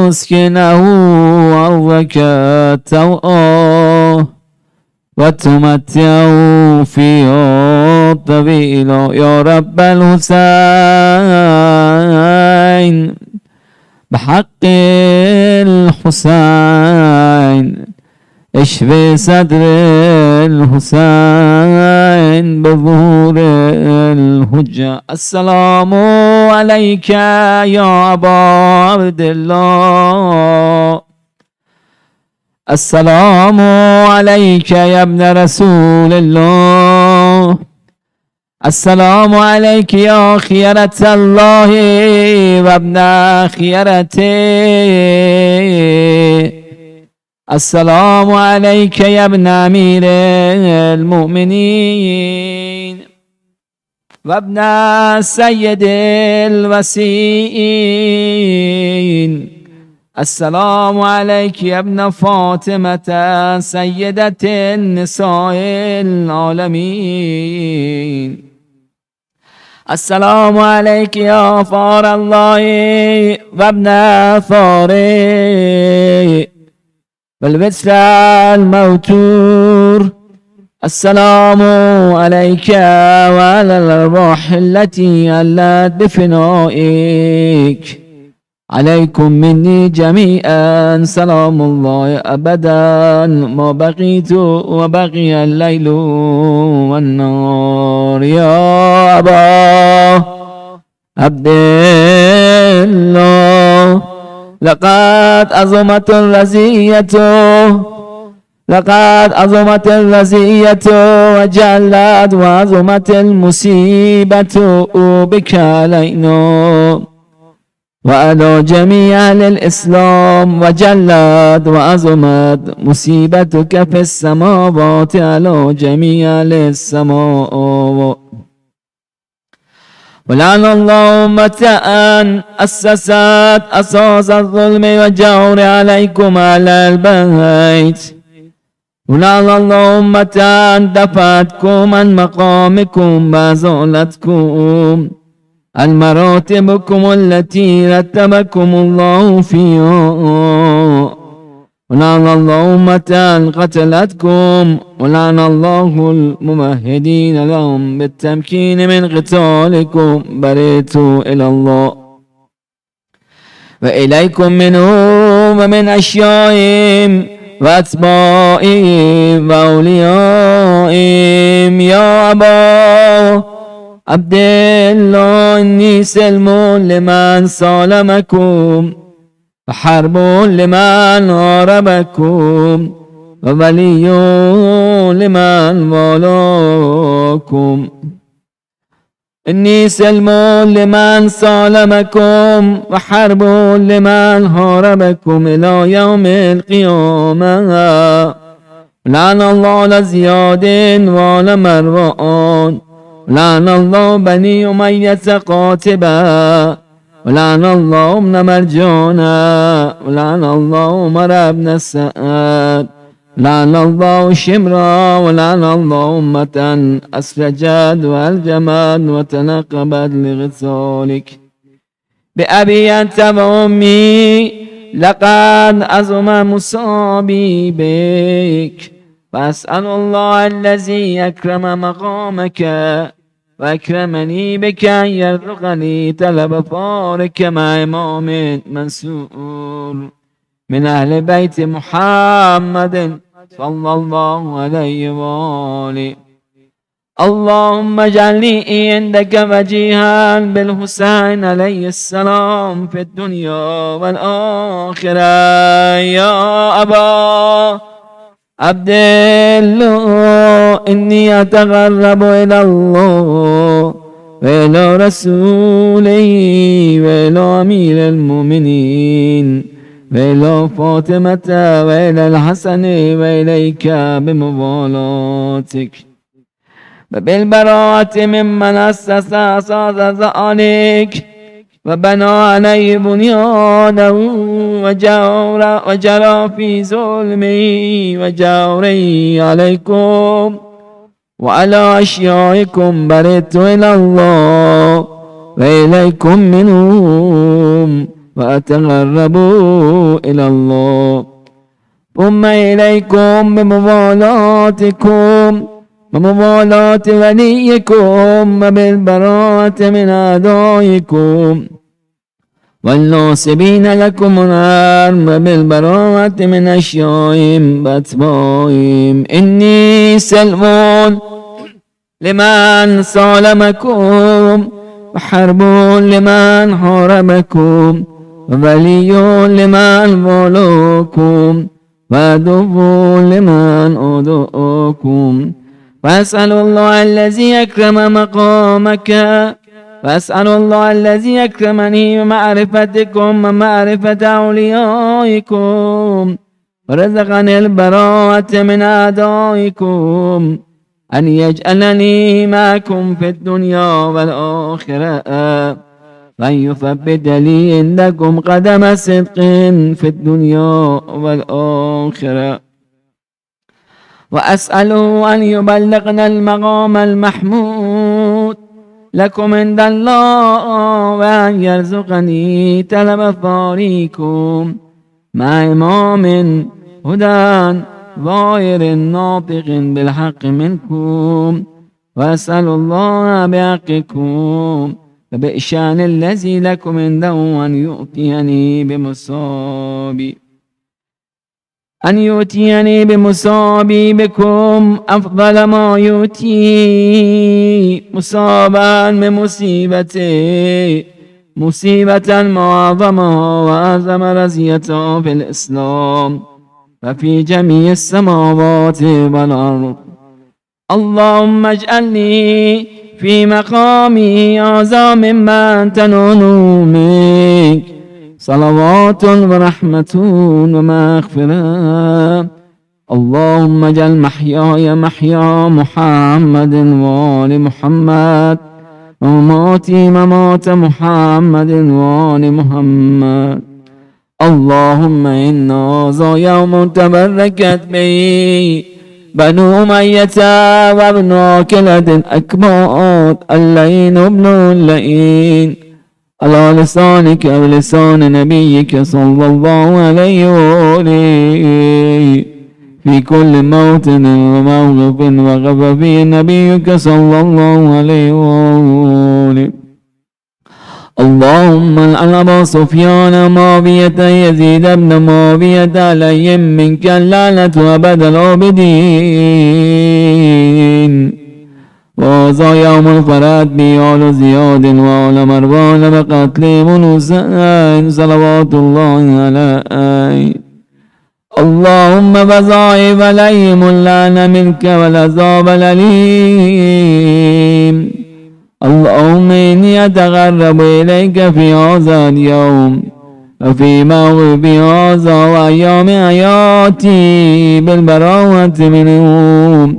وتسكنه أرضك التوأه وتمتعه فيه طويل يا رب الحسين بحق الحسين اشفي صدر الحسين بظهور الحجة. السلام عليك يا أبا عبد الله، السلام عليك يا ابن رسول الله، السلام عليك يا خيرة الله وابن خيرته، السلام عليك يا ابن أمير المؤمنين وابن سيد الوسيين، السلام عليك يا ابن فاطمة سيدة النساء العالمين، السلام عليك يا فار الله وابن ثاره والبسر الموتور، السلام عليك وعلى الأرواح التي علت بفنائك، عليكم مني جميعا سلام الله أبدا ما بقيت وبقي الليل والنهار. يا أبا عبد الله لقد عظمت الرزية، لقد عظمت الرزية وجلت وعظمت المصيبة بك علينا وعلى جميع أهل الإسلام، وجلت وعظمت مصيبتك في السماوات على جميع أهل السماء. ولعن الله أمة أن أسست أساس الظلم والجور عليكم على البيت، ولعن الله أمة أن دفعتكم عن مقامكم وزالتكم عن مراتبكم التي رتبكم الله فيها، ولعن الله أمة قتلتكم، ولعن الله الممهدين لهم بالتمكين من قتالكم. برئت إلى الله وإليكم منهم ومن أشيائهم وأتباعهم وأوليائهم. يا أبا عبد الله إني سلم لمن سالمكم وحرب لمن هاربكم وولي لمن والاكم. إني سلم لمن سالمكم وحرب لمن هاربكم إلى يوم القيامة. لعن الله لزياد وعلى مروان، لعن الله بني أمية قاتبا، ولعن الله ابن مرجانا، ولعن الله عمر بن السعد، لعن الله شمرا، ولعن الله أمة أسرجت والجماد وتنقبت لغسالك. بأبي أنت وأمي لقد عظم مصابي بك، فأسأل الله الذي أكرم مقامك وأكرمني بك أن يرزقني طلب فارك مع إمام منصور من أهل بيت محمد صلى الله عليه وآله. اللهم اجعلني عندك وجيها بالحسين عليه السلام في الدنيا والآخرة. يا أبا عبد الله إني أتقرب إلى الله وإلى رسوله وإلى أمير المؤمنين وإلى فاطمة وإلى الحسن وإليك بموالاتك وبالبراءة ممن أسس أساس ذلك وبنى عليه بنيانه وجرى في ظلمه وجوره عليكم وعلى أشيائكم. برئت إلى الله وإليكم منهم وأتقرب إلى الله. ثم إليكم بموالاتكم وموالاة وليكم وبالبراءة من أعدائكم والناصبين لكم النار وبالبراءة من أشيائهم وأتباعهم. إني سلم لمن سالمكم وحرب لمن حاربكم وولي لمن والاكم وعدو لمن عاداكم. وأسأل الله الذي أكرم مقامك وأسأل الله الذي أكرمني بمعرفتكم ومعرفة أوليائكم ورزقني البراءة من أعدائكم أن يجعلني معكم في الدنيا والآخرة وأن يثبت لي عندكم قدم صدق في الدنيا والآخرة. وأسأله أن يبلغنا المقام المحمود لكم عند الله وأن يرزقني تلب ثاريكم مع إمام هدى ظاهر ناطق بالحق منكم. وأسأل الله بحقكم وبإشان الذي لكم عنده أن يؤتيني بمصابي بكم أفضل ما يؤتي مصابا من مصيبتي مصيبة معظمها وأعظم رزية في الإسلام وفي جميع السماوات والأرض. اللهم اجعلني في مقامي هذا ممن تنال منك صلوات ورحمة ومغفرة. اللهم اجعل محياي محيا محمد وآل محمد ومماتي ممات محمد وآل محمد. اللهم إن هذا يوم تبركت به بنو أمية وابن عاقلة أكباد اللئين ابن اللئين على لسانك ولسان نبيك صلى الله عليه وآله في كل موطن وموقف وقف فيه نبيك صلى الله عليه وآله. اللهم لعن أبا سفيان معاوية يزيد بن معاوية عليهم منك اللعنة أبد العابدين. وهذا يوم الفرد بآل زياد وآل مروان وقتلهم الحسين صلوات الله عليه. اللهم فضاعف عليهم اللعنة منك والعذاب الأليم. اللهم إني أتقرب إليك في هذا اليوم وفي موعد هذا وأيام حياتي بالبراءة منهم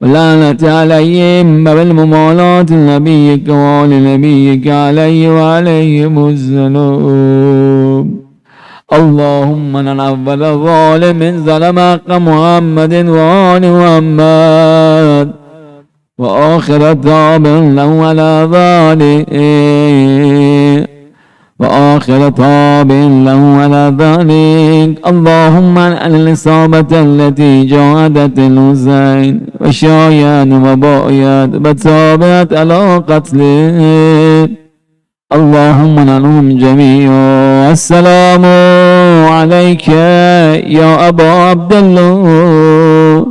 واللعنة عليهم وبالممالاة نبيك وآل نبيك عليه وعليهم السلام. اللهم لن أول ظالم ظلم حق محمد وآل محمد وآخر طاب له على ذلك وآخر طاب له على ذلك. اللهم عن الإصابة التي جاهدت الحسين وشايعت وبايعت وتابعت على قتله. اللهم عنهم جميعا. السلام عليك يا أبا عبد الله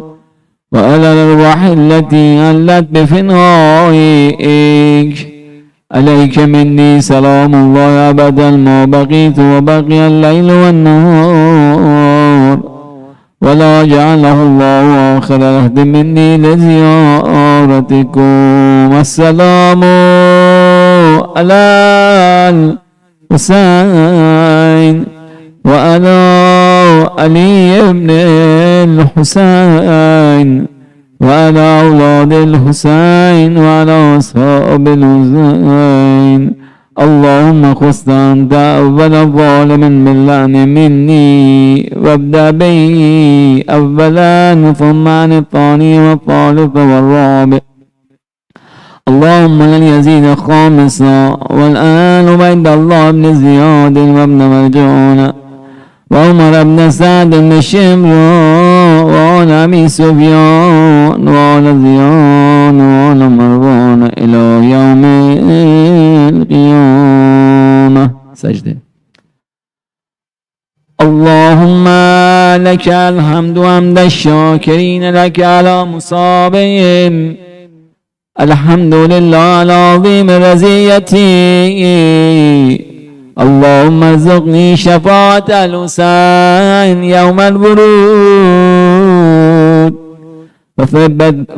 وعلى الأرواح التي هلت بفنائك. عليك مني سلام الله أبدا ما بقيت وبقي الليل والنهار ولا جعله الله آخر عهد مني لزيارتكم. السلام على الحسين وعلى علي بن الحسين وعلى أولاد الحسين وعلى أصحاب الحسين. اللهم خص أنت أول ظالم باللعن مني وابدأ بي أولا ثم عن الثاني والثالث والرابع. اللهم لن يزيد خامسا. والآن عبيد الله بن زياد وابن مرجان وعمر بن سعد بن شمر وعن أبي سفيان وعن زيان وعن مروان إلى يوم القيامة. سجدة. اللهم لك الحمد حمد الشاكرين لك على مصابهم. الحمد لله العظيم رزيتي. اللهم ارزقني شفاعة الحسين يوم الورود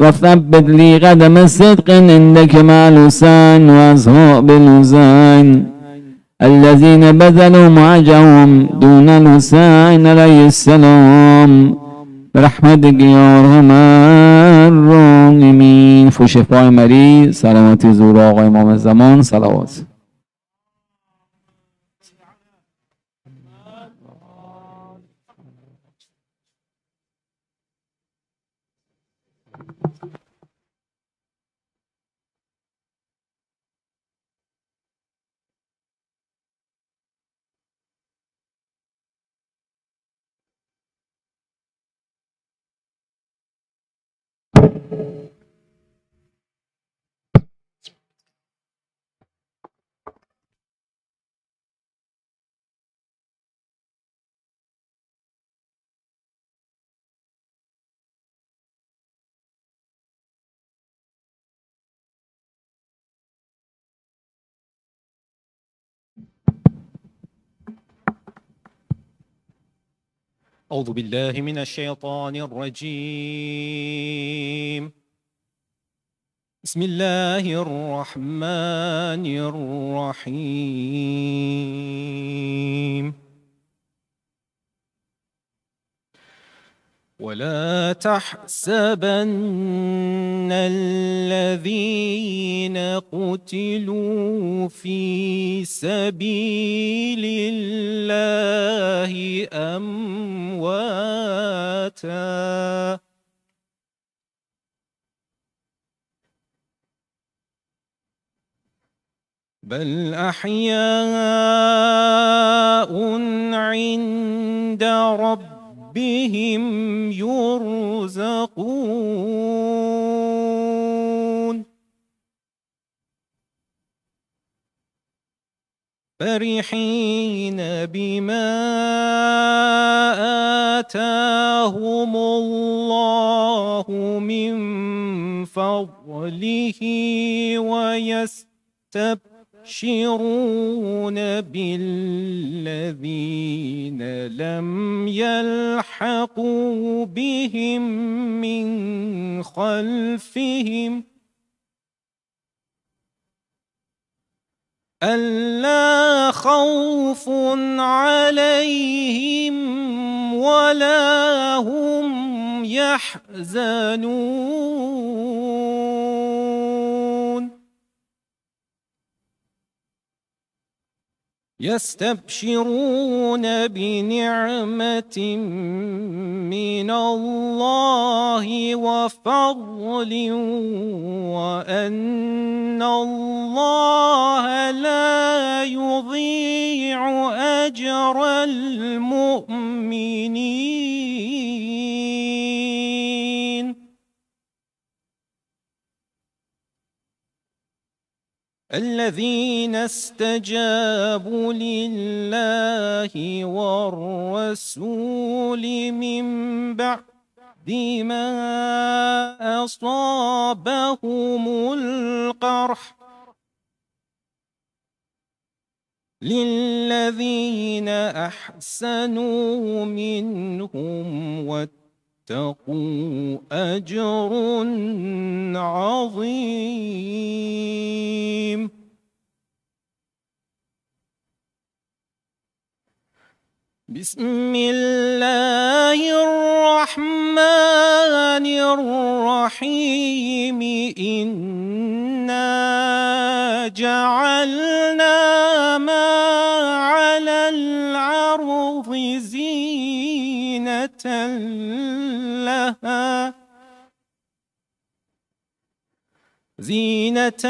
وثبت لي قدم الصدق عندك مع الحسين وأصحاب الحسين الذين بذلوا معجهم دون الحسين عليه السلام برحمتك يا ارحم الراحمين. فشفای مریض، سلامتی زور آقای امام زمان، صلوات. أعوذ بالله من الشيطان الرجيم. بسم الله الرحمن الرحيم. ولا تحسبن الذين قتلوا في سبيل الله أمواتا بل أحياء عند ربهم يرزقون فرحين بما آتاهم الله من فضله ويستبشرون بالذين لم يلحقوا بهم من خلفهم ألا خوف عليهم ولا هم يحزنون يستبشرون بنعمة من الله وفضل وأن الله لا يضيع أجر المؤمنين الذين استجابوا لله والرسول من بعد ما أصابهم القرح للذين أحسنوا منهم واتقوا أجر عظيم بسم الله الرحمن الرحيم إنا جعلنا ما على الأرض زينة لها زينة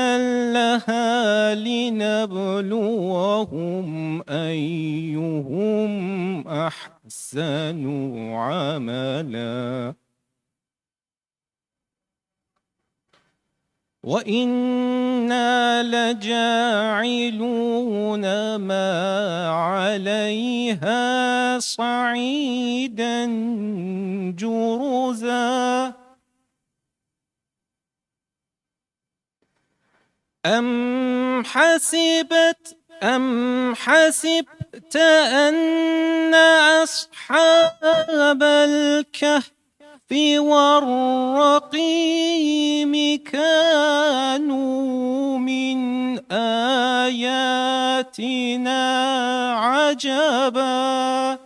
لها لنبلوهم أيهم أحسن عملا وإنا لجاعلون ما عليها صعيدا جرزا أم حسبت أن أصحاب الكهف والرقيم كانوا من آياتنا عجبا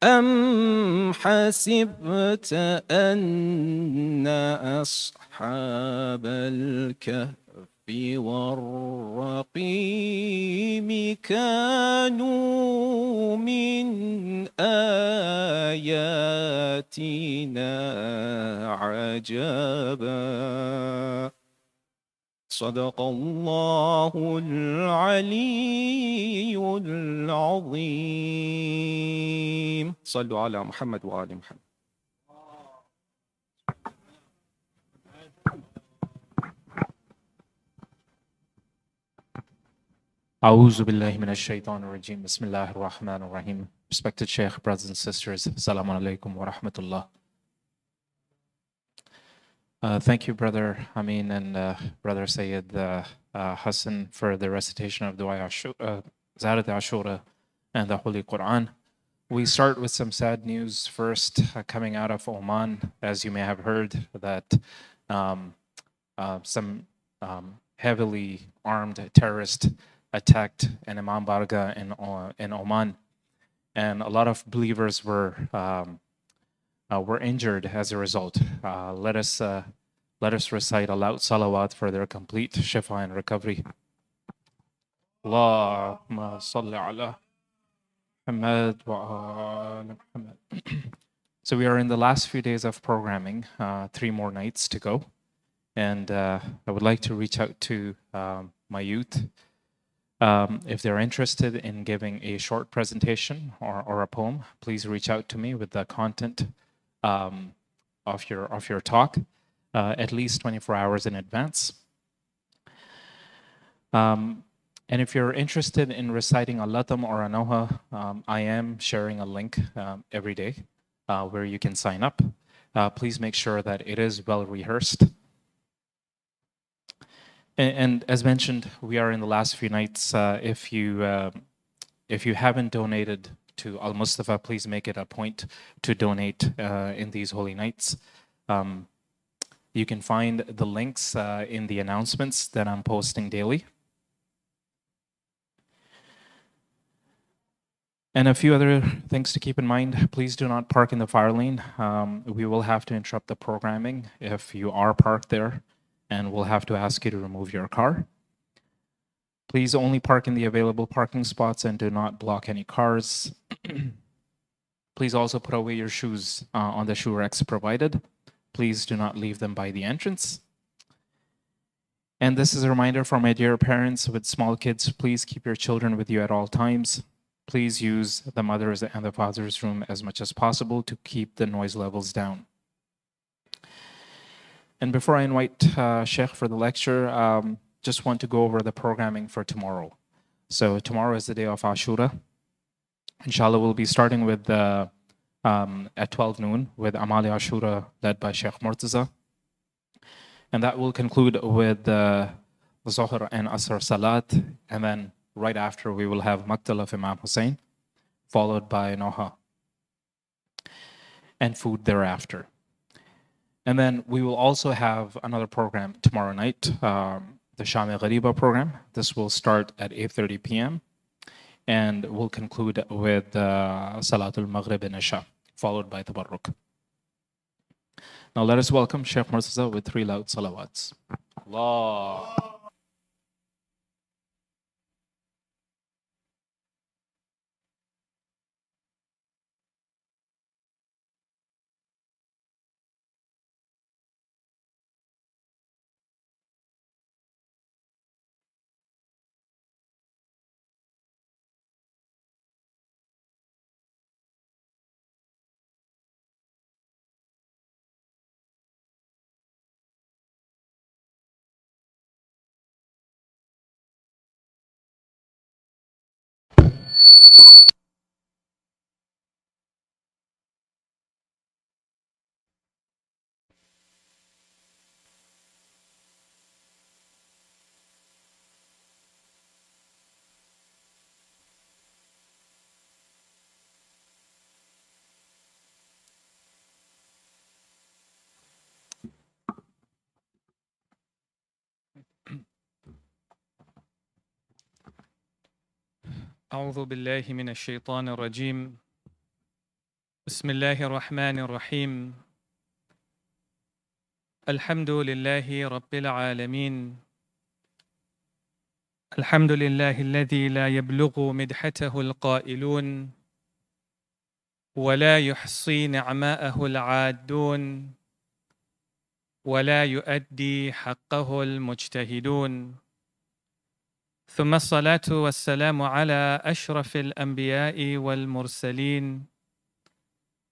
أم حسبت أن أصحاب الكهف والرقيم كانوا من آياتنا عجبا صدق الله العلي العظيم صلوا على محمد وآل محمد A'udhu billahi minash shaitanir rajim. Bismillahir Rahmanir Rahim. Respected Shaykh, brothers and sisters, Assalamu alaikum wa rahmatullah. Thank you, Brother Amin and Brother Sayyid Hassan for the recitation of Dua Ziyarat Ashura and the Holy Qur'an. We start with some sad news first coming out of Oman. As you may have heard, that some heavily armed terrorists attacked an Imam Barga in Oman, and a lot of believers were injured as a result. Let us recite aloud salawat for their complete shifa and recovery. Allahumma salli ala Muhammad wa ala Muhammad. So we are in the last few days of programming, 3 more nights to go, and I would like to reach out to my youth. If they're interested in giving a short presentation or a poem, please reach out to me with the content of your talk, at least 24 hours in advance. And if you're interested in reciting a Latam or a Noha, I am sharing a link every day where you can sign up. Please make sure that it is well rehearsed. And as mentioned, we are in the last few nights. If you haven't donated to Al-Mustafa, please make it a point to donate in these holy nights. You can find the links in the announcements that I'm posting daily. And a few other things to keep in mind. Please do not park in the fire lane. We will have to interrupt the programming if you are parked there, and we'll have to ask you to remove your car. Please only park in the available parking spots and do not block any cars. Please also put away your shoes on the shoe racks provided. Please do not leave them by the entrance. And this is a reminder for my dear parents with small kids. Please keep your children with you at all times. Please use the mother's and the father's room as much as possible to keep the noise levels down. And before I invite Shaykh for the lecture, just want to go over the programming for tomorrow. So tomorrow is the day of Ashura. Inshallah, we'll be starting with at 12 noon with Amali Ashura led by Shaykh Murtaza. And that will conclude with Zuhr and Asr Salat. And then right after, we will have Maqtal of Imam Husayn, followed by Noha, and food thereafter. And then we will also have another program tomorrow night, the Shami Ghariba program. This will start at 8:30 p.m. and will conclude with Salatul Maghrib and Isha, followed by Tabarruk. Now let us welcome Shaykh Murtaza with 3 loud salawats. Allah. أعوذ بالله من الشيطان الرجيم. بسم الله الرحمن الرحيم. الحمد لله رب العالمين. الحمد لله الذي لا يبلغ مدحته القائلون ولا يحصي نعماءه العادون ولا يؤدي حقه المجتهدون. ثم الصلاة والسلام على أشرف الأنبياء والمرسلين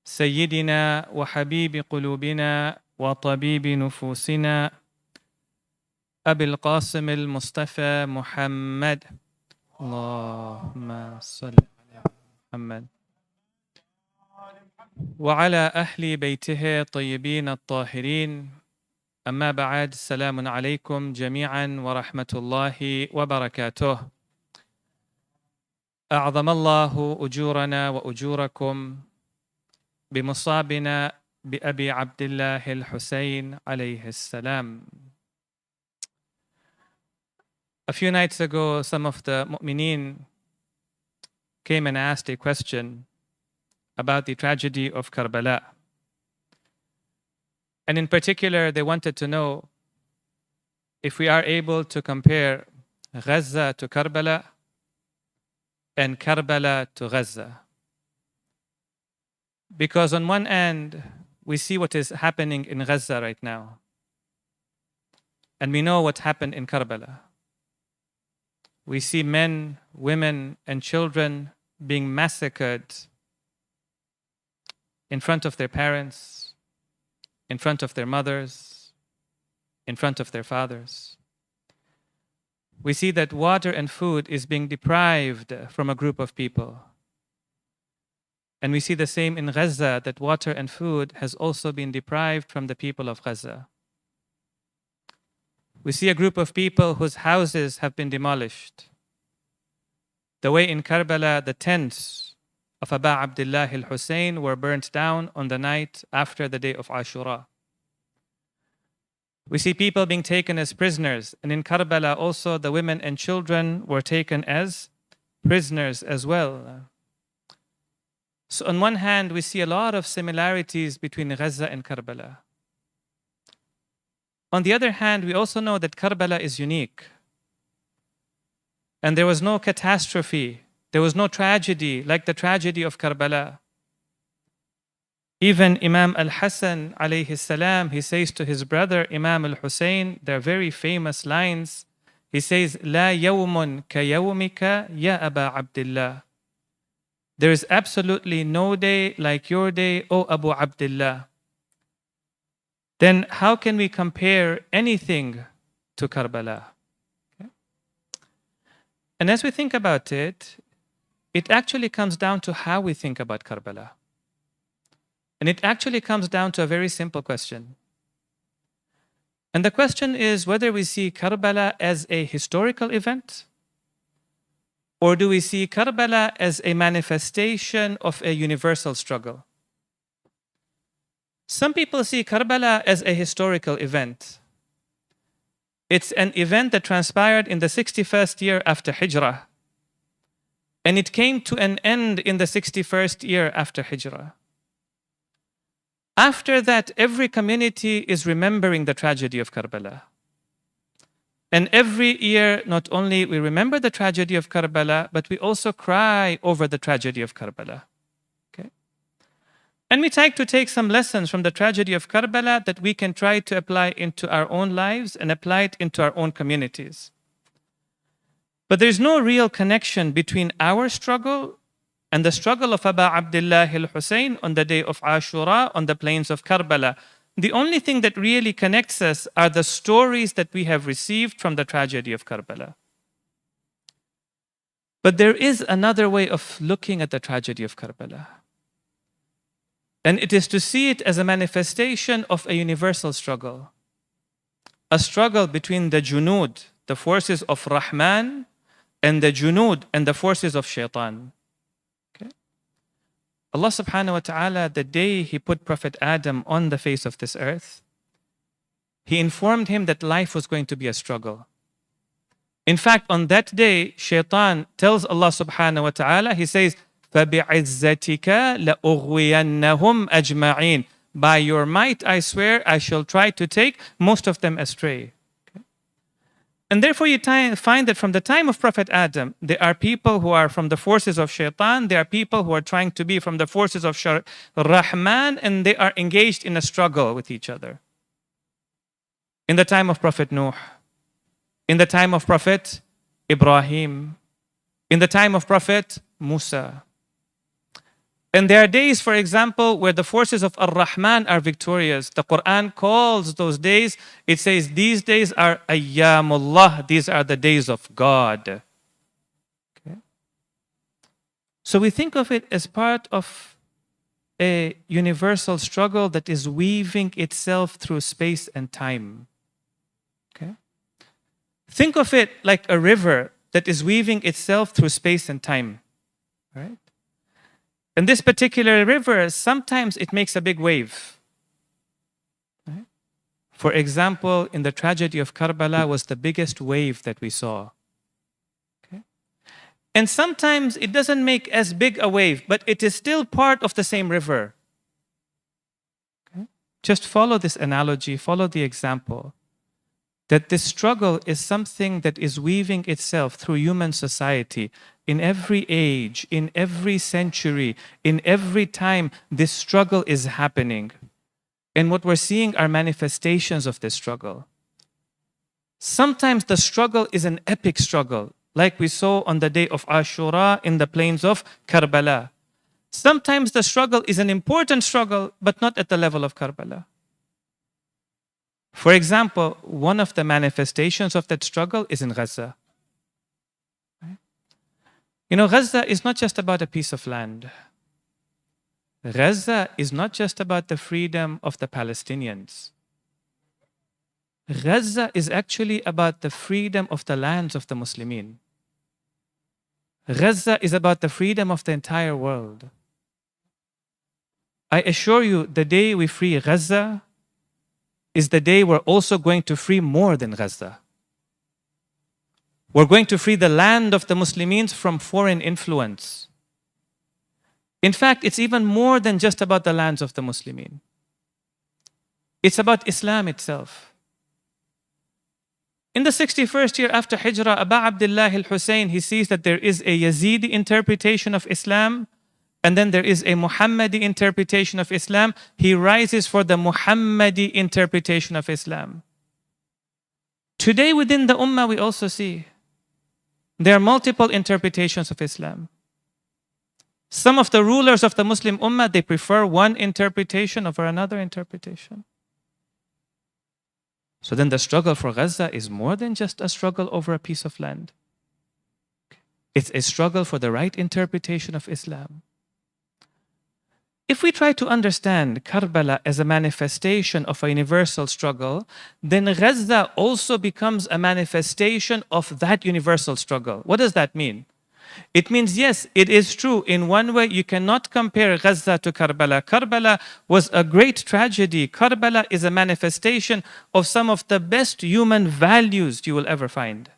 سيدنا وحبيب قلوبنا وطبيب نفوسنا أبي القاسم المصطفى محمد. اللهم صل على محمد وعلى أهل بيته الطيبين الطاهرين. أما بعد، السلام عليكم جميعا ورحمة الله وبركاته. أعظم الله أجورنا وأجوركم بمصابنا بأبي عبد الله الحسين عليه السلام. A few nights ago, some of the mu'mineen came and asked a question about the tragedy of Karbala. And in particular, they wanted to know if we are able to compare Gaza to Karbala and Karbala to Gaza. Because on one end, we see what is happening in Gaza right now. And we know what happened in Karbala. We see men, women, and children being massacred in front of their parents, in front of their mothers, in front of their fathers. We see that water and food is being deprived from a group of people. And we see the same in Gaza, that water and food has also been deprived from the people of Gaza. We see a group of people whose houses have been demolished. The way in Karbala, the tents of Aba Abdillah Hussain were burnt down on the night after the day of Ashura. We see people being taken as prisoners, and in Karbala also the women and children were taken as prisoners as well. So on one hand, we see a lot of similarities between Gaza and Karbala. On the other hand, we also know that Karbala is unique. And there was no catastrophe, there was no tragedy like the tragedy of Karbala. Even Imam Al-Hassan alayhi salam, he says to his brother Imam Al-Husayn, their very famous lines, he says, "La yawmun ka yawmika ya Aba Abdillah." There is absolutely no day like your day, O Abu Abdillah. Then how can we compare anything to Karbala? Okay. And as we think about it, it actually comes down to how we think about Karbala. And it actually comes down to a very simple question. And the question is whether we see Karbala as a historical event, or do we see Karbala as a manifestation of a universal struggle? Some people see Karbala as a historical event. It's an event that transpired in the 61st year after Hijrah. And it came to an end in the 61st year after Hijrah. After that, every community is remembering the tragedy of Karbala. And every year, not only we remember the tragedy of Karbala, but we also cry over the tragedy of Karbala. Okay? And we try to take some lessons from the tragedy of Karbala that we can try to apply into our own lives and apply it into our own communities. But there's no real connection between our struggle and the struggle of Aba Abdillah Hussain on the day of Ashura on the plains of Karbala. The only thing that really connects us are the stories that we have received from the tragedy of Karbala. But there is another way of looking at the tragedy of Karbala. And it is to see it as a manifestation of a universal struggle. A struggle between the junud, the forces of Rahman, and the junud, and the forces of Shaitan. Allah subhanahu wa ta'ala, the day He put Prophet Adam on the face of this earth, He informed him that life was going to be a struggle. In fact, on that day, Shaitan tells Allah subhanahu wa ta'ala, he says, فَبِعِزَّتِكَ لَأُغْوِيَنَّهُمْ أَجْمَعِينَ. By your might, I swear, I shall try to take most of them astray. Okay? And therefore, you find that from the time of Prophet Adam, there are people who are from the forces of Shaitan, there are people who are trying to be from the forces of Rahman, and they are engaged in a struggle with each other. In the time of Prophet Noah, in the time of Prophet Ibrahim, in the time of Prophet Musa. And there are days, for example, where the forces of Ar-Rahman are victorious. The Qur'an calls those days, it says, these days are Ayyamullah, these are the days of God. Okay? So we think of it as part of a universal struggle that is weaving itself through space and time. Okay? Think of it like a river that is weaving itself through space and time. Right? And this particular river, sometimes it makes a big wave. Right? For example, in the tragedy of Karbala was the biggest wave that we saw. Okay? And sometimes it doesn't make as big a wave, but it is still part of the same river. Okay? Just follow this analogy, follow the example. That this struggle is something that is weaving itself through human society. In every age, in every century, in every time, this struggle is happening. And what we're seeing are manifestations of this struggle. Sometimes the struggle is an epic struggle, like we saw on the day of Ashura in the plains of Karbala. Sometimes the struggle is an important struggle, but not at the level of Karbala. For example, one of the manifestations of that struggle is in Gaza. Right? You know, Gaza is not just about a piece of land. Gaza is not just about the freedom of the Palestinians. Gaza is actually about the freedom of the lands of the Muslimin. Gaza is about the freedom of the entire world. I assure you, the day we free Gaza is the day we're also going to free more than Gaza. We're going to free the land of the Muslims from foreign influence. In fact, it's even more than just about the lands of the Muslimin. It's about Islam itself. In the 61st year after Hijrah, Aba Abdillah Hussain, he sees that there is a Yazidi interpretation of Islam, and then there is a Muhammadi interpretation of Islam. He rises for the Muhammadi interpretation of Islam. Today within the Ummah, we also see there are multiple interpretations of Islam. Some of the rulers of the Muslim Ummah, they prefer one interpretation over another interpretation. So then the struggle for Gaza is more than just a struggle over a piece of land. It's a struggle for the right interpretation of Islam. If we try to understand Karbala as a manifestation of a universal struggle, then Gaza also becomes a manifestation of that universal struggle. What does that mean? It means, yes, it is true. In one way, you cannot compare Gaza to Karbala. Karbala was a great tragedy. Karbala is a manifestation of some of the best human values you will ever find.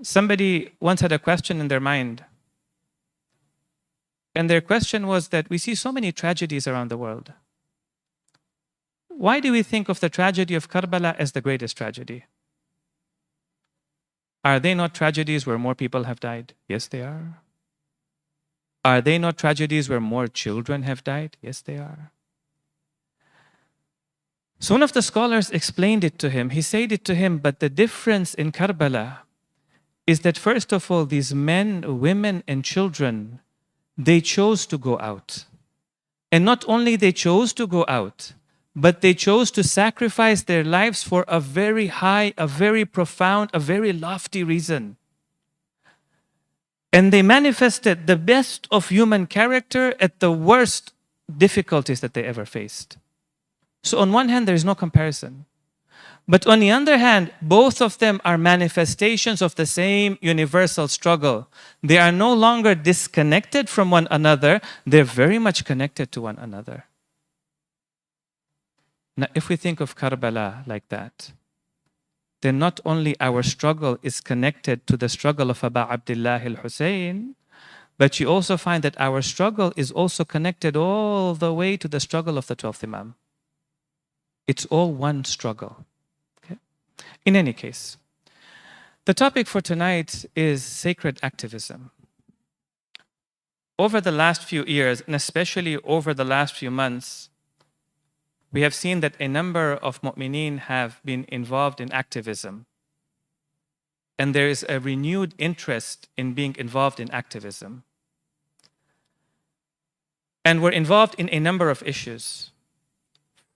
Somebody once had a question in their mind. And their question was that we see so many tragedies around the world. Why do we think of the tragedy of Karbala as the greatest tragedy? Are they not tragedies where more people have died? Yes, they are. Are they not tragedies where more children have died? Yes, they are. So one of the scholars explained it to him. He said it to him, but the difference in Karbala is that first of all, these men, women, and children, they chose to go out. And not only they chose to go out, but they chose to sacrifice their lives for a very high, a very profound, a very lofty reason. And they manifested the best of human character at the worst difficulties that they ever faced. So on one hand, there is no comparison. But on the other hand, both of them are manifestations of the same universal struggle. They are no longer disconnected from one another. They're very much connected to one another. Now, if we think of Karbala like that, then not only our struggle is connected to the struggle of Aba Abdillah Hussain, but you also find that our struggle is also connected all the way to the struggle of the 12th Imam. It's all one struggle. Okay? In any case, the topic for tonight is sacred activism. Over the last few years, and especially over the last few months, we have seen that a number of mu'mineen have been involved in activism. And there is a renewed interest in being involved in activism. And we're involved in a number of issues,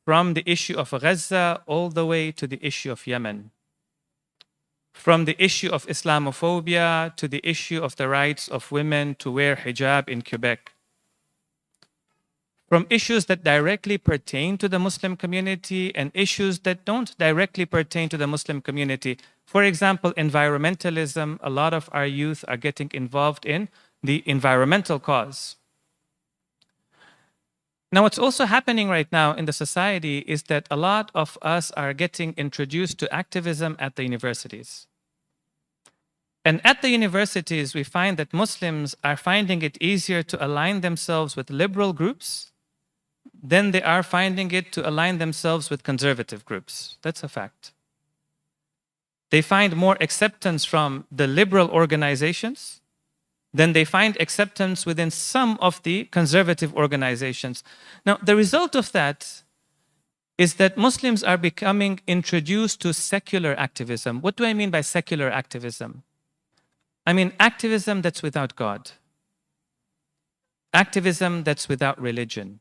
from the issue of Gaza all the way to the issue of Yemen, from the issue of Islamophobia to the issue of the rights of women to wear hijab in Quebec, from issues that directly pertain to the Muslim community and issues that don't directly pertain to the Muslim community. For example, environmentalism, a lot of our youth are getting involved in the environmental cause. Now, what's also happening right now in the society is that a lot of us are getting introduced to activism at the universities. And at the universities, we find that Muslims are finding it easier to align themselves with liberal groups than they are finding it to align themselves with conservative groups. That's a fact. They find more acceptance from the liberal organizations than they find acceptance within some of the conservative organizations. Now, the result of that is that Muslims are becoming introduced to secular activism. What do I mean by secular activism? I mean activism that's without God. Activism that's without religion.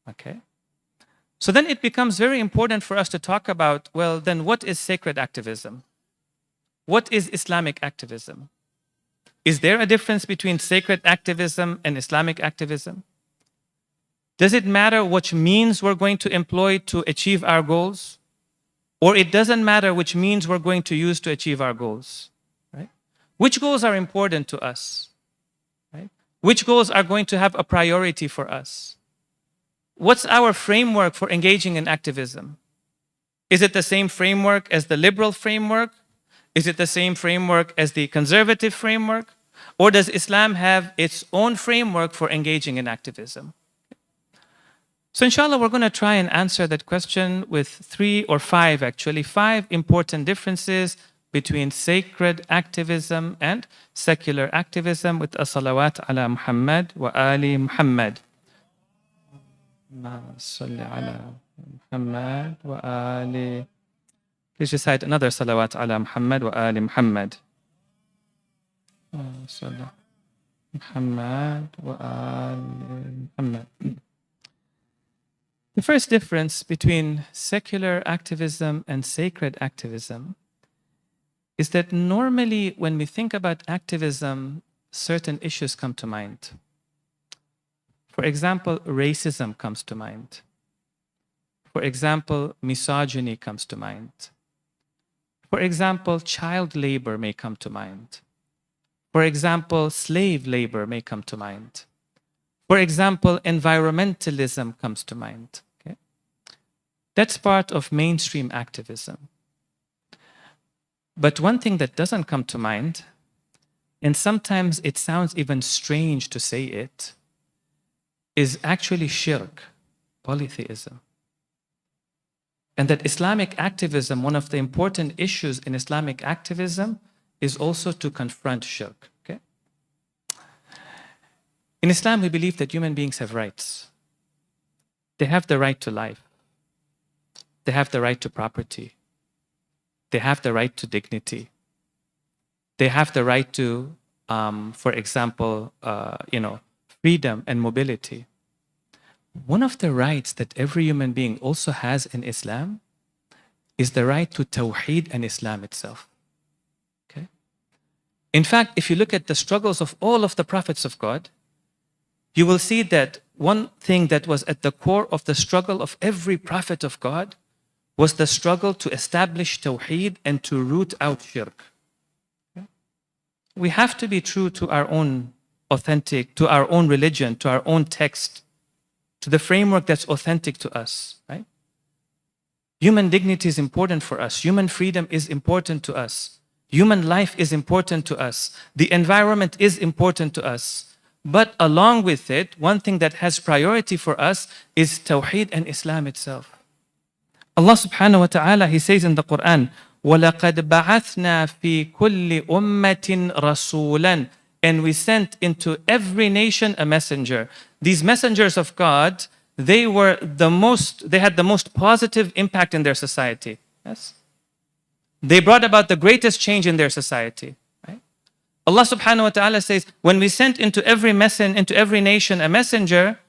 Okay? So then it becomes very important for us to talk about, well, then what is sacred activism? What is Islamic activism? Is there a difference between sacred activism and Islamic activism? Does it matter which means we're going to employ to achieve our goals? Or it doesn't matter which means we're going to use to achieve our goals? Right? Which goals are important to us? Right? Which goals are going to have a priority for us? What's our framework for engaging in activism? Is it the same framework as the liberal framework? Is it the same framework as the conservative framework? Or does Islam have its own framework for engaging in activism? So inshallah, we're going to try and answer that question with 3 or 5, actually, 5 important differences between sacred activism and secular activism with a salawat ala Muhammad wa ali Muhammad. Muhammad wa ali. Please recite another salawat ala Muhammad wa ali Muhammad. Muhammad wa ali Muhammad. The first difference between secular activism and sacred activism is that normally when we think about activism, certain issues come to mind. For example, racism comes to mind. For example, misogyny comes to mind. For example, child labor may come to mind. For example, slave labor may come to mind. For example, environmentalism comes to mind. Okay? That's part of mainstream activism. But one thing that doesn't come to mind, and sometimes it sounds even strange to say it, is actually shirk, polytheism. And that Islamic activism, one of the important issues in Islamic activism, is also to confront shirk. Okay? In Islam, we believe that human beings have rights. They have the right to life. They have the right to property. They have the right to dignity. They have the right to, for example, freedom and mobility. One of the rights that every human being also has in Islam is the right to Tawheed and Islam itself. Okay? In fact, if you look at the struggles of all of the prophets of God, you will see that one thing that was at the core of the struggle of every prophet of God was the struggle to establish Tawheed and to root out shirk. Okay? We have to be true to our own authentic, to our own religion, to our own text, to the framework that's authentic to us, right? Human dignity is important for us. Human freedom is important to us. Human life is important to us. The environment is important to us. But along with it, one thing that has priority for us is Tawheed and Islam itself. Allah subhanahu wa ta'ala, He says in the Qur'an, وَلَقَدْ بَعَثْنَا فِي كُلِّ أُمَّةٍ رَسُولًا. And we sent into every nation a messenger. These messengers of God, they had the most positive impact in their society. Yes? They brought about the greatest change in their society. Right? Allah subhanahu wa ta'ala says, when we sent into every nation a messenger,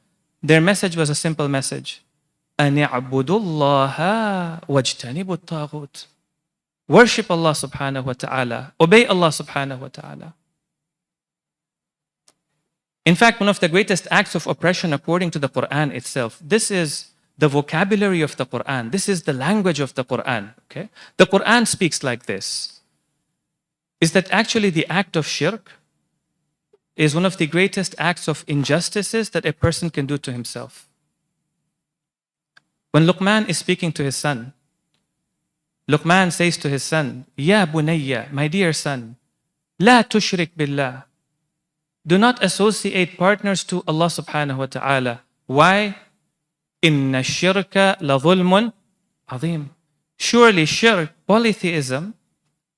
their message was a simple message. أَنِ اعْبُدُوا اللَّهَ وَاجْتَنِبُوا الطَّاغُوتِ. Worship Allah subhanahu wa ta'ala. Obey Allah subhanahu wa ta'ala. In fact, one of the greatest acts of oppression according to the Qur'an itself, this is the vocabulary of the Qur'an. This is the language of the Qur'an. Okay? The Qur'an speaks like this. Is that actually the act of shirk is one of the greatest acts of injustices that a person can do to himself. When Luqman is speaking to his son, Luqman says to his son, Ya bunayya, my dear son, la tushrik billah. Do not associate partners to Allah subhanahu wa ta'ala. Why? Inna shirka la dhulmun azim. Surely shirk, polytheism,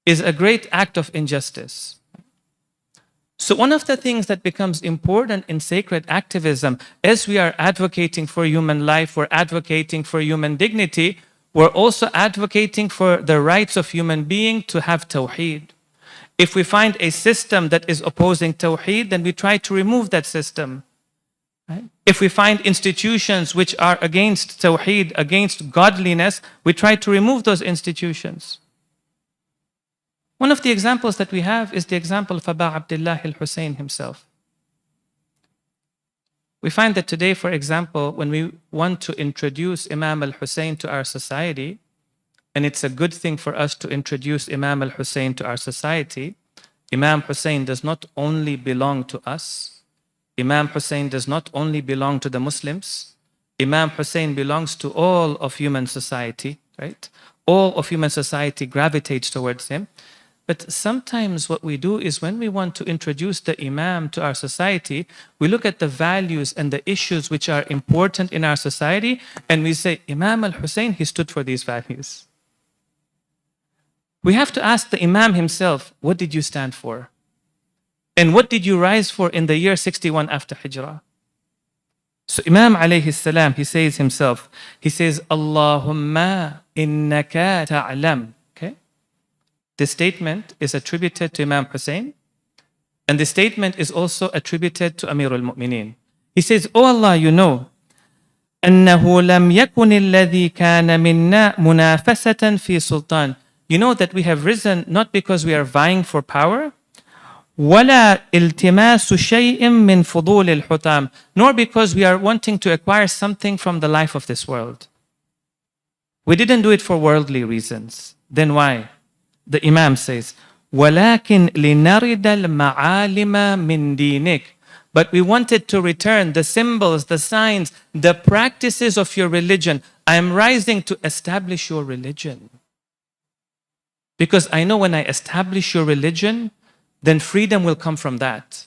is a great act of injustice. So one of the things that becomes important in sacred activism, as we are advocating for human life, we're advocating for human dignity, we're also advocating for the rights of human beings to have tawheed. If we find a system that is opposing tawheed, then we try to remove that system. Right? If we find institutions which are against tawheed, against godliness, we try to remove those institutions. One of the examples that we have is the example of Aba Abdillah Hussain himself. We find that today, for example, when we want to introduce Imam al-Hussain to our society, and it's a good thing for us to introduce Imam al-Hussain to our society, Imam Hussain does not only belong to us. Imam Hussain does not only belong to the Muslims. Imam Hussain belongs to all of human society, right? All of human society gravitates towards him. But sometimes what we do is when we want to introduce the Imam to our society, we look at the values and the issues which are important in our society, and we say, Imam al-Hussain, he stood for these values. We have to ask the Imam himself, what did you stand for? And what did you rise for in the year 61 after Hijrah? So Imam alayhi salam, he says himself, he says, Allahumma innaka ta'lam. Okay? This statement is attributed to Imam Hussain, and this statement is also attributed to Amir al-Mu'mineen. He says, Oh Allah, you know, أنه لم يكن الذي كان منا منافسة في سلطان. You know that we have risen not because we are vying for power, ولا التماس شيء من فضول الحطام, nor because we are wanting to acquire something from the life of this world. We didn't do it for worldly reasons. Then why? The Imam says, ولكن لنرد المعالم من دينك. But we wanted to return the symbols, the signs, the practices of your religion. I am rising to establish your religion. Because I know when I establish your religion, then freedom will come from that.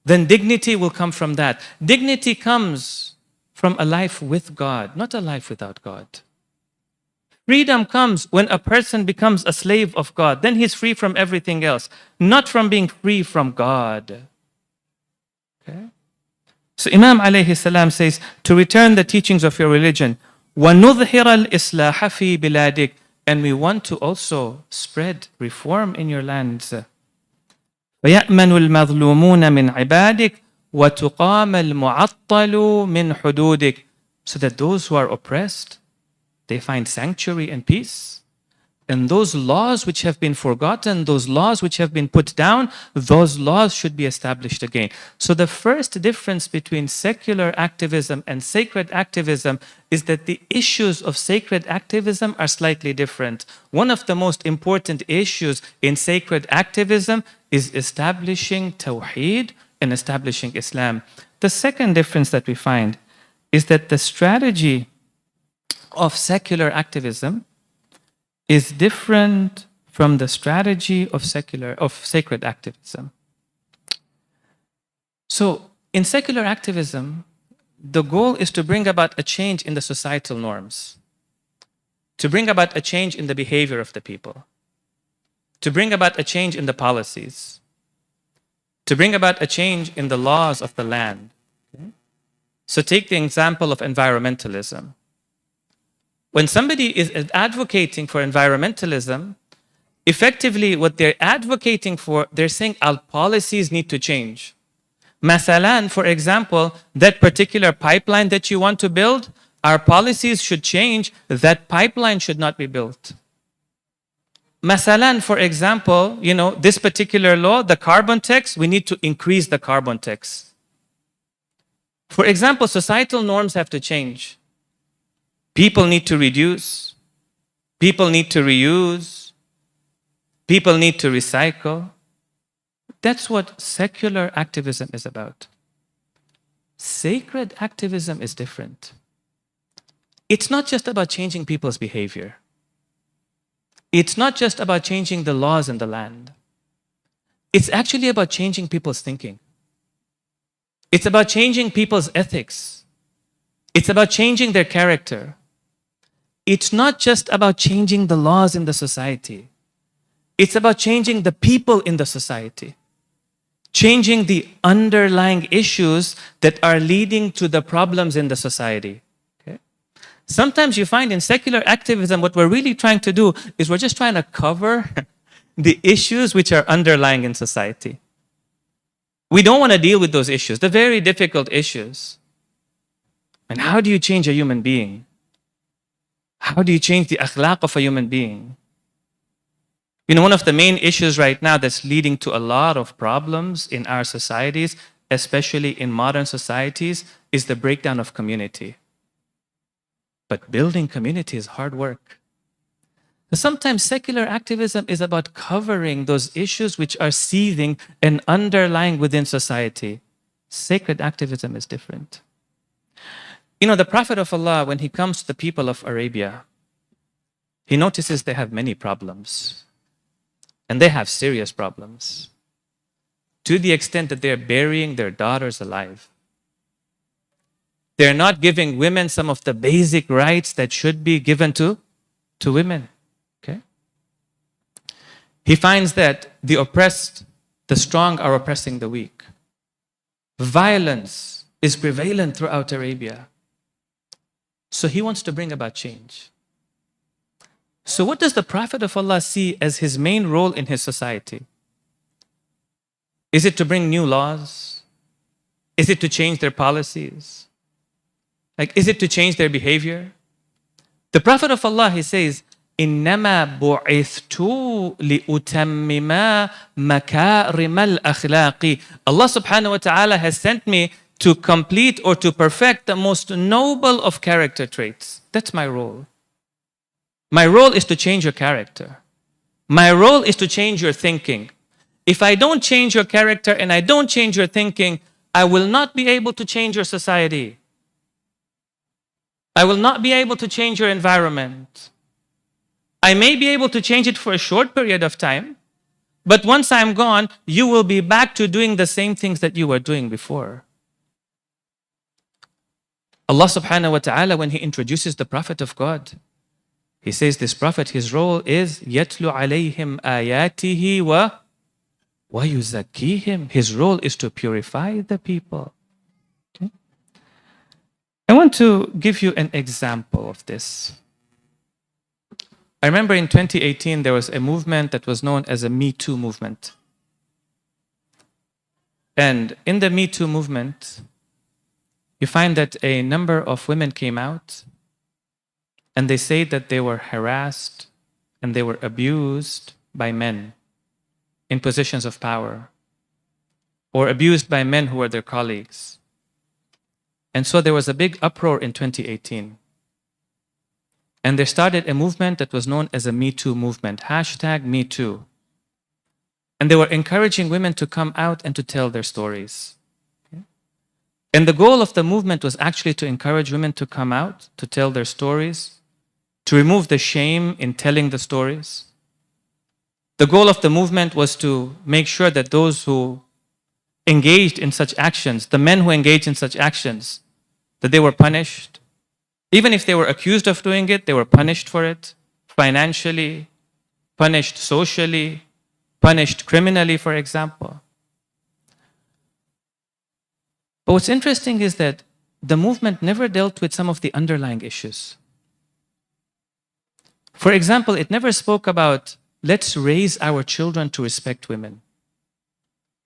Then dignity will come from that. Dignity comes from a life with God, not a life without God. Freedom comes when a person becomes a slave of God. Then he's free from everything else, not from being free from God. Okay? So Imam alayhi salam says, to return the teachings of your religion, وَنُظْهِرَ الْإِصْلَاحَ فِي بِلَادِكَ. And we want to also spread reform in your lands. وَيَأْمَنُ الْمَظْلُومُونَ مِنْ عِبَادِكَ وَتُقَامَ الْمُعَطَّلُ مِنْ حُدُودِكَ. So that those who are oppressed, they find sanctuary and peace. And those laws which have been forgotten, those laws which have been put down, those laws should be established again. So the first difference between secular activism and sacred activism is that the issues of sacred activism are slightly different. One of the most important issues in sacred activism is establishing Tawheed and establishing Islam. The second difference that we find is that the strategy of secular activism is different from the strategy of sacred activism. So, in secular activism, the goal is to bring about a change in the societal norms, to bring about a change in the behavior of the people, to bring about a change in the policies, to bring about a change in the laws of the land. Okay? So take the example of environmentalism. When somebody is advocating for environmentalism, effectively what they're advocating for, they're saying our policies need to change. Masalan, for example, that particular pipeline that you want to build, our policies should change, that pipeline should not be built. Masalan, for example, this particular law, the carbon tax, we need to increase the carbon tax. For example, societal norms have to change. People need to reduce, people need to reuse, people need to recycle. That's what secular activism is about. Sacred activism is different. It's not just about changing people's behavior. It's not just about changing the laws in the land. It's actually about changing people's thinking. It's about changing people's ethics. It's about changing their character. It's not just about changing the laws in the society. It's about changing the people in the society. Changing the underlying issues that are leading to the problems in the society. Okay? Sometimes you find in secular activism, what we're really trying to do is we're just trying to cover the issues which are underlying in society. We don't want to deal with those issues, the very difficult issues. And how do you change a human being? How do you change the akhlaq of a human being? One of the main issues right now that's leading to a lot of problems in our societies, especially in modern societies, is the breakdown of community. But building community is hard work. Sometimes secular activism is about covering those issues which are seething and underlying within society. Sacred activism is different. The Prophet of Allah, when he comes to the people of Arabia, he notices they have many problems. And they have serious problems. To the extent that they're burying their daughters alive. They're not giving women some of the basic rights that should be given to women. Okay? He finds that the oppressed, the strong are oppressing the weak. Violence is prevalent throughout Arabia. So he wants to bring about change. So what does the Prophet of Allah see as his main role in his society? Is it to bring new laws? Is it to change their policies? Is it to change their behavior? The Prophet of Allah, he says, إِنَّمَا بُعِثْتُ لِأُتَمِّمَا مَكَارِمَ الْأَخْلَاقِ Allah subhanahu wa ta'ala has sent me to complete or to perfect the most noble of character traits. That's my role. My role is to change your character. My role is to change your thinking. If I don't change your character and I don't change your thinking, I will not be able to change your society. I will not be able to change your environment. I may be able to change it for a short period of time, but once I'm gone, you will be back to doing the same things that you were doing before. Allah subhanahu wa ta'ala, when He introduces the Prophet of God, He says this Prophet, his role is يَتْلُ عَلَيْهِمْ آيَاتِهِ وَيُزَكِّيهِمْ. His role is to purify the people. Okay? I want to give you an example of this. I remember in 2018, there was a movement that was known as a Me Too movement. And in the Me Too movement, you find that a number of women came out and they say that they were harassed and they were abused by men in positions of power, or abused by men who were their colleagues. And so there was a big uproar in 2018. And they started a movement that was known as a Me Too movement, #MeToo. And they were encouraging women to come out and to tell their stories. Okay? And the goal of the movement was actually to encourage women to come out, to tell their stories, to remove the shame in telling the stories. The goal of the movement was to make sure that those who engaged in such actions, the men who engaged in such actions, that they were punished. Even if they were accused of doing it, they were punished for it, financially, punished socially, punished criminally, for example. But what's interesting is that the movement never dealt with some of the underlying issues. For example, it never spoke about, let's raise our children to respect women.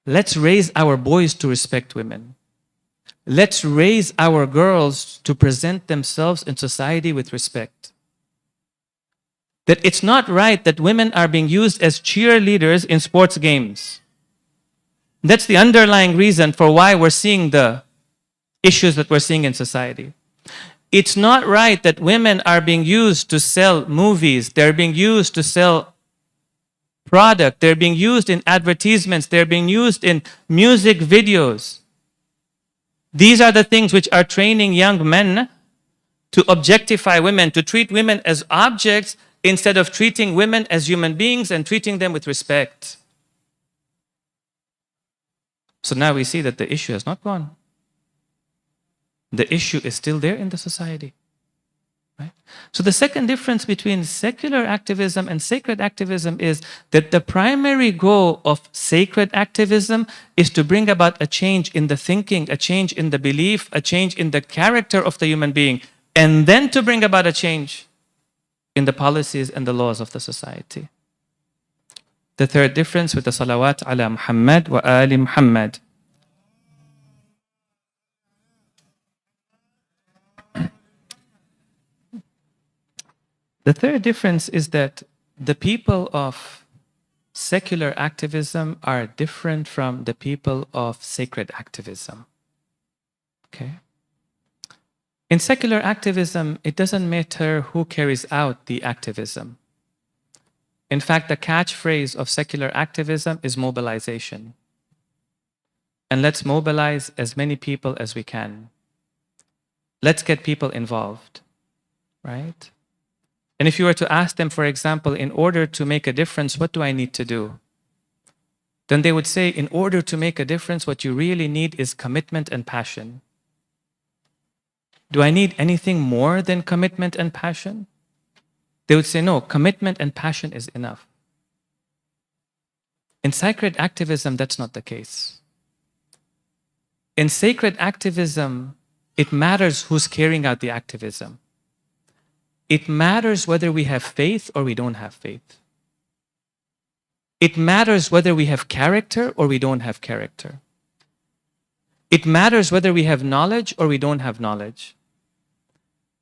Let's raise our boys to respect women. Let's raise our girls to present themselves in society with respect. That it's not right that women are being used as cheerleaders in sports games. That's the underlying reason for why we're seeing the issues that we're seeing in society. It's not right that women are being used to sell movies. They're being used to sell product. They're being used in advertisements. They're being used in music videos. These are the things which are training young men to objectify women, to treat women as objects instead of treating women as human beings and treating them with respect. So now we see that the issue has not gone. The issue is still there in the society. Right? So the second difference between secular activism and sacred activism is that the primary goal of sacred activism is to bring about a change in the thinking, a change in the belief, a change in the character of the human being, and then to bring about a change in the policies and the laws of the society. The third difference with the salawat ala Muhammad wa ali Muhammad. The third difference is that the people of secular activism are different from the people of sacred activism. Okay? In secular activism, it doesn't matter who carries out the activism. In fact, the catchphrase of secular activism is mobilization. And let's mobilize as many people as we can. Let's get people involved, right? And if you were to ask them, for example, in order to make a difference, what do I need to do? Then they would say, in order to make a difference, what you really need is commitment and passion. Do I need anything more than commitment and passion? They would say, no, commitment and passion is enough. In sacred activism, that's not the case. In sacred activism, it matters who's carrying out the activism. It matters whether we have faith or we don't have faith. It matters whether we have character or we don't have character. It matters whether we have knowledge or we don't have knowledge.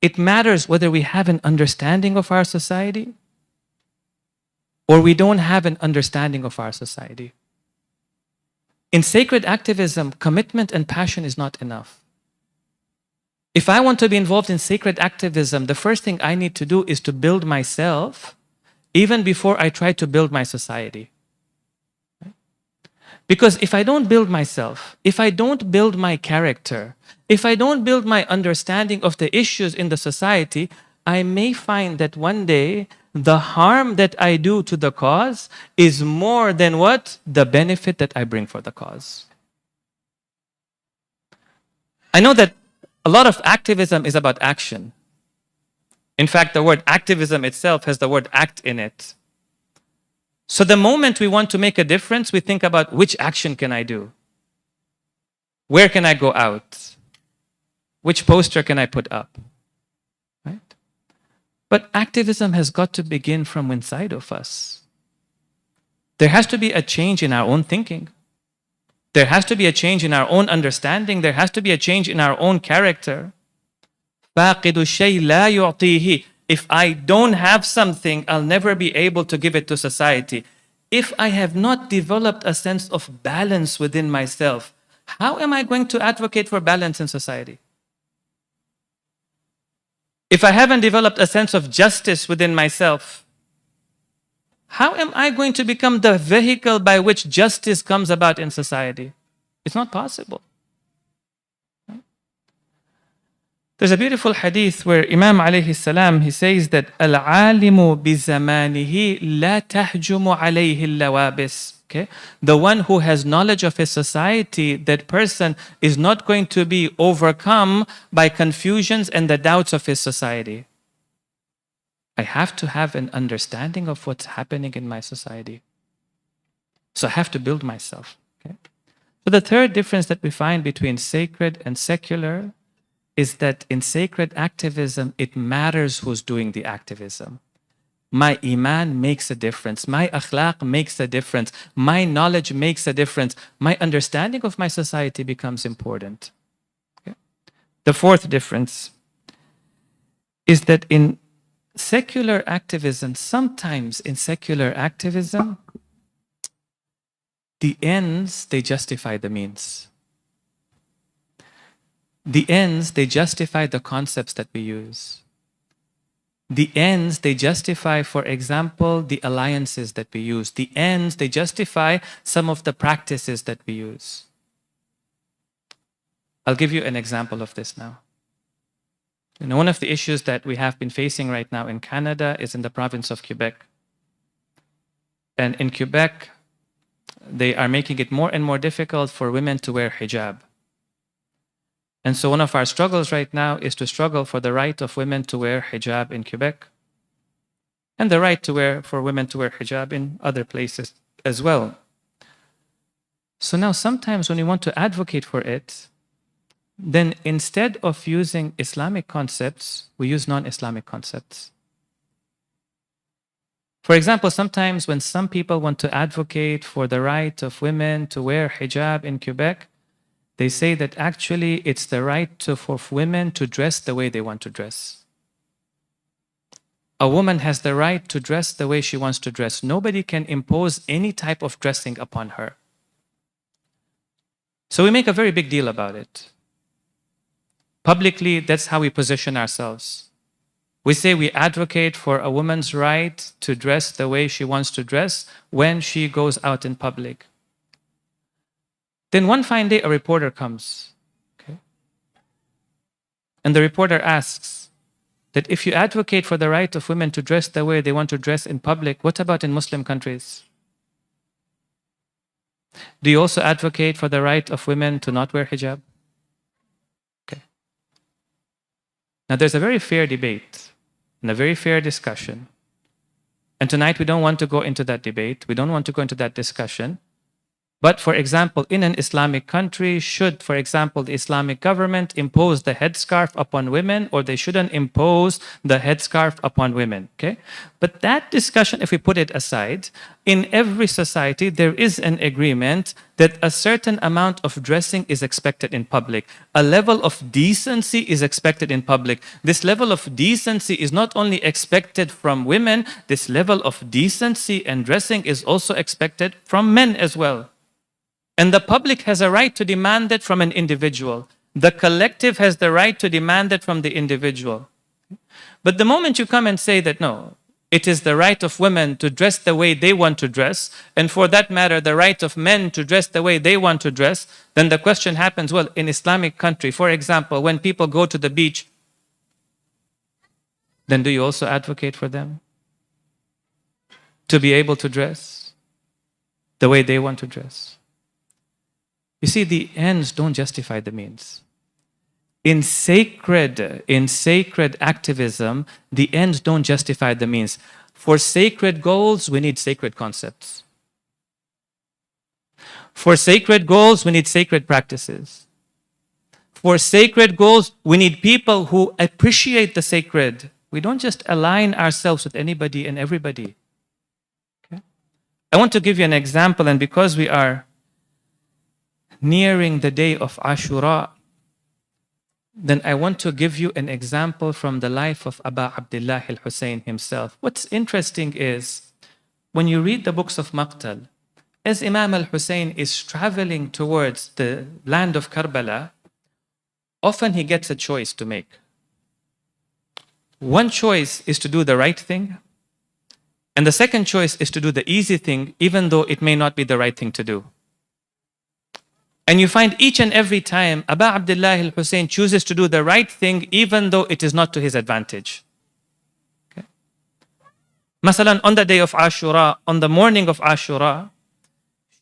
It matters whether we have an understanding of our society or we don't have an understanding of our society. In sacred activism, commitment and passion is not enough. If I want to be involved in sacred activism, the first thing I need to do is to build myself even before I try to build my society. Because if I don't build myself, if I don't build my character, if I don't build my understanding of the issues in the society, I may find that one day the harm that I do to the cause is more than what? The benefit that I bring for the cause. I know that a lot of activism is about action. In fact, the word activism itself has the word act in it. So the moment we want to make a difference, we think about which action can I do? Where can I go out? Which poster can I put up? Right? But activism has got to begin from inside of us. There has to be a change in our own thinking. There has to be a change in our own understanding. There has to be a change in our own character. فَاقِدُ الشَّيْء لَا يُعْطِيهِ. If I don't have something, I'll never be able to give it to society. If I have not developed a sense of balance within myself, how am I going to advocate for balance in society? If I haven't developed a sense of justice within myself, how am I going to become the vehicle by which justice comes about in society? It's not possible. There's a beautiful hadith where Imam alayhi salam, he says that al-alimu bi zamanihi la tahjumu alayhi al-lawabis. Okay? The one who has knowledge of his society, that person is not going to be overcome by confusions and the doubts of his society. I have to have an understanding of what's happening in my society. So I have to build myself. Okay? So the third difference that we find between sacred and secular is that in sacred activism, it matters who's doing the activism. My iman makes a difference. My akhlaq makes a difference. My knowledge makes a difference. My understanding of my society becomes important. Okay? The fourth difference is that in secular activism, sometimes in secular activism, the ends, they justify the means. The ends, they justify the concepts that we use. The ends, they justify, for example, the alliances that we use. The ends, they justify some of the practices that we use. I'll give you an example of this now. You know, one of the issues that we have been facing right now in Canada is in the province of Quebec. And in Quebec, they are making it more and more difficult for women to wear hijab. And so one of our struggles right now is to struggle for the right of women to wear hijab in Quebec and the right for women to wear hijab in other places as well. So now sometimes when we want to advocate for it, then instead of using Islamic concepts, we use non-Islamic concepts. For example, sometimes when some people want to advocate for the right of women to wear hijab in Quebec, they say that actually it's the right for women to dress the way they want to dress. A woman has the right to dress the way she wants to dress. Nobody can impose any type of dressing upon her. So we make a very big deal about it. Publicly, that's how we position ourselves. We say we advocate for a woman's right to dress the way she wants to dress when she goes out in public. Then one fine day, a reporter comes. Okay? And the reporter asks that if you advocate for the right of women to dress the way they want to dress in public, what about in Muslim countries? Do you also advocate for the right of women to not wear hijab? Okay. Now there's a very fair debate and a very fair discussion. And tonight we don't want to go into that debate. We don't want to go into that discussion. But for example, in an Islamic country, should, for example, the Islamic government impose the headscarf upon women, or they shouldn't impose the headscarf upon women, okay? But that discussion, if we put it aside, in every society, there is an agreement that a certain amount of dressing is expected in public. A level of decency is expected in public. This level of decency is not only expected from women, this level of decency and dressing is also expected from men as well. And the public has a right to demand it from an individual. The collective has the right to demand it from the individual. But the moment you come and say that, no, it is the right of women to dress the way they want to dress, and for that matter, the right of men to dress the way they want to dress, then the question happens, well, in Islamic country, for example, when people go to the beach, then do you also advocate for them to be able to dress the way they want to dress? You see, the ends don't justify the means. In sacred activism, the ends don't justify the means. For sacred goals, we need sacred concepts. For sacred goals, we need sacred practices. For sacred goals, we need people who appreciate the sacred. We don't just align ourselves with anybody and everybody. Okay? I want to give you an example, and because we are nearing the day of Ashura, then I want to give you an example from the life of Aba Abdillah Hussain himself. What's interesting is, when you read the books of Maqtal, as Imam al-Hussain is traveling towards the land of Karbala, often he gets a choice to make. One choice is to do the right thing, and the second choice is to do the easy thing, even though it may not be the right thing to do. And you find each and every time Aba Abdillah Hussain chooses to do the right thing even though it is not to his advantage. Okay. Masalan, on the day of Ashura, on the morning of Ashura,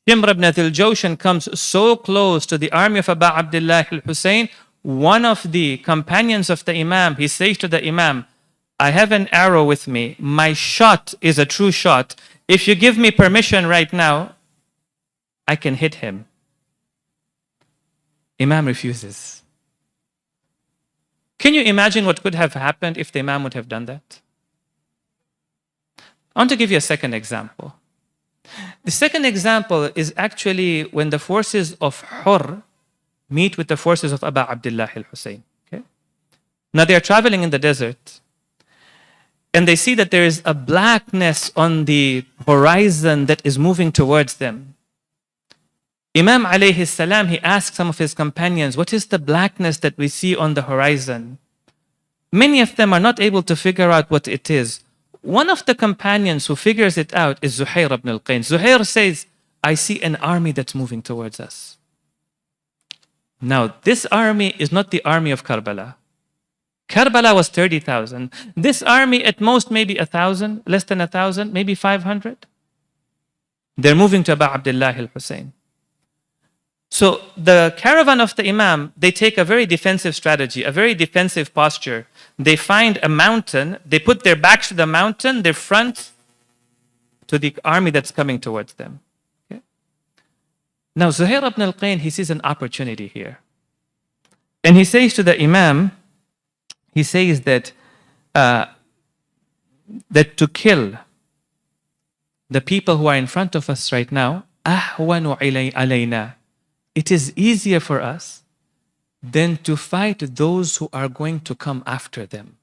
Shimr ibn al-Jawshan comes so close to the army of Aba Abdillah Hussain, one of the companions of the Imam, he says to the Imam, I have an arrow with me. My shot is a true shot. If you give me permission right now, I can hit him. Imam refuses. Can you imagine what could have happened if the Imam would have done that? I want to give you a second example. The second example is actually when the forces of Hur meet with the forces of Aba Abdillah Hussain. Okay? Now they are traveling in the desert and they see that there is a blackness on the horizon that is moving towards them. Imam alayhi salam, he asked some of his companions, what is the blackness that we see on the horizon? Many of them are not able to figure out what it is. One of the companions who figures it out is Zuhair ibn al-Qayn. Zuhair says, I see an army that's moving towards us. Now, this army is not the army of Karbala. Karbala was 30,000. This army at most maybe 1,000, less than 1,000, maybe 500. They're moving to Aba Abdillah al-Hussain. So the caravan of the Imam, they take a very defensive strategy, a very defensive posture. They find a mountain, they put their backs to the mountain, their front to the army that's coming towards them. Okay? Now Zuhair ibn al-Qayn, he sees an opportunity here. And he says to the Imam, he says that, that to kill the people who are in front of us right now, أهون علينا. It is easier for us than to fight those who are going to come after them.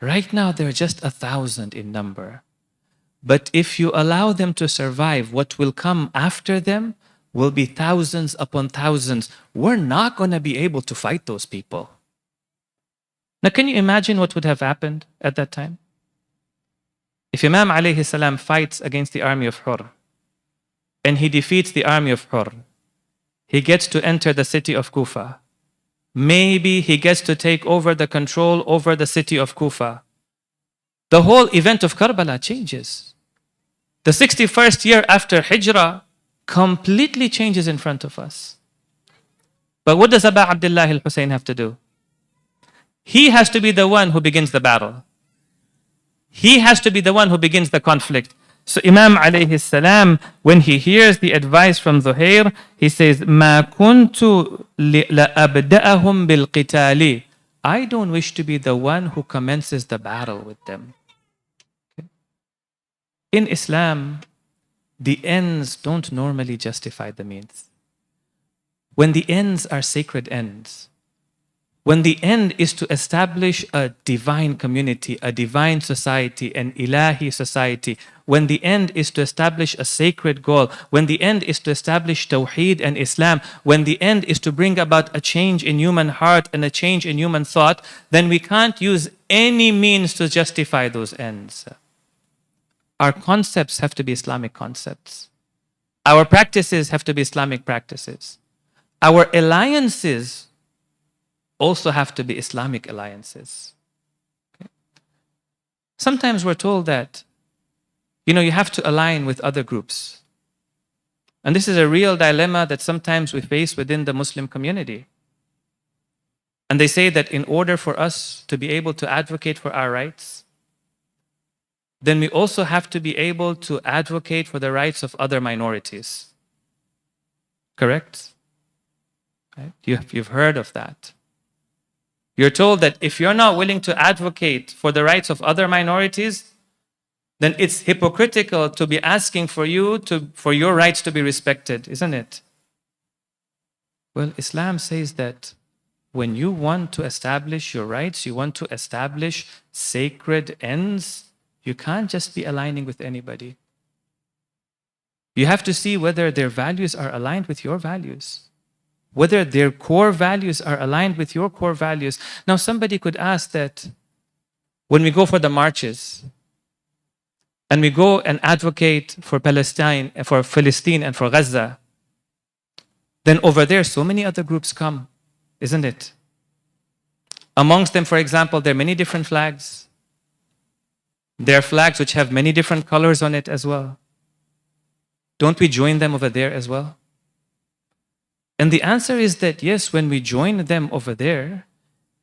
Right now, they're just 1,000 in number. But if you allow them to survive, what will come after them will be thousands upon thousands. We're not going to be able to fight those people. Now, can you imagine what would have happened at that time? If Imam alayhi salam fights against the army of Hur, and he defeats the army of Hur, he gets to enter the city of Kufa. Maybe he gets to take over the control over the city of Kufa. The whole event of Karbala changes. The 61st year after Hijrah completely changes in front of us. But what does Aba Abdillah al-Hussain have to do? He has to be the one who begins the battle. He has to be the one who begins the conflict. So Imam alayhi salam, when he hears the advice from Zuhair, he says, "Ma kuntu la'abda'ahum bil qitali." I don't wish to be the one who commences the battle with them. Okay. In Islam, the ends don't normally justify the means. When the ends are sacred ends, when the end is to establish a divine community, a divine society, an ilahi society, when the end is to establish a sacred goal, when the end is to establish Tawheed and Islam, when the end is to bring about a change in human heart and a change in human thought, then we can't use any means to justify those ends. Our concepts have to be Islamic concepts. Our practices have to be Islamic practices. Our alliances also have to be Islamic alliances. Okay. Sometimes we're told that, you have to align with other groups. And this is a real dilemma that sometimes we face within the Muslim community. And they say that in order for us to be able to advocate for our rights, then we also have to be able to advocate for the rights of other minorities. Correct? Right? You've heard of that. You're told that if you're not willing to advocate for the rights of other minorities, then it's hypocritical to be asking for your rights to be respected, isn't it? Well, Islam says that when you want to establish your rights, you want to establish sacred ends, you can't just be aligning with anybody. You have to see whether their values are aligned with your values, whether their core values are aligned with your core values. Now, somebody could ask that when we go for the marches, and we go and advocate for Palestine, for Palestine and for Gaza, then over there so many other groups come, isn't it? Amongst them, for example, there are many different flags. There are flags which have many different colors on it as well. Don't we join them over there as well? And the answer is that yes, when we join them over there,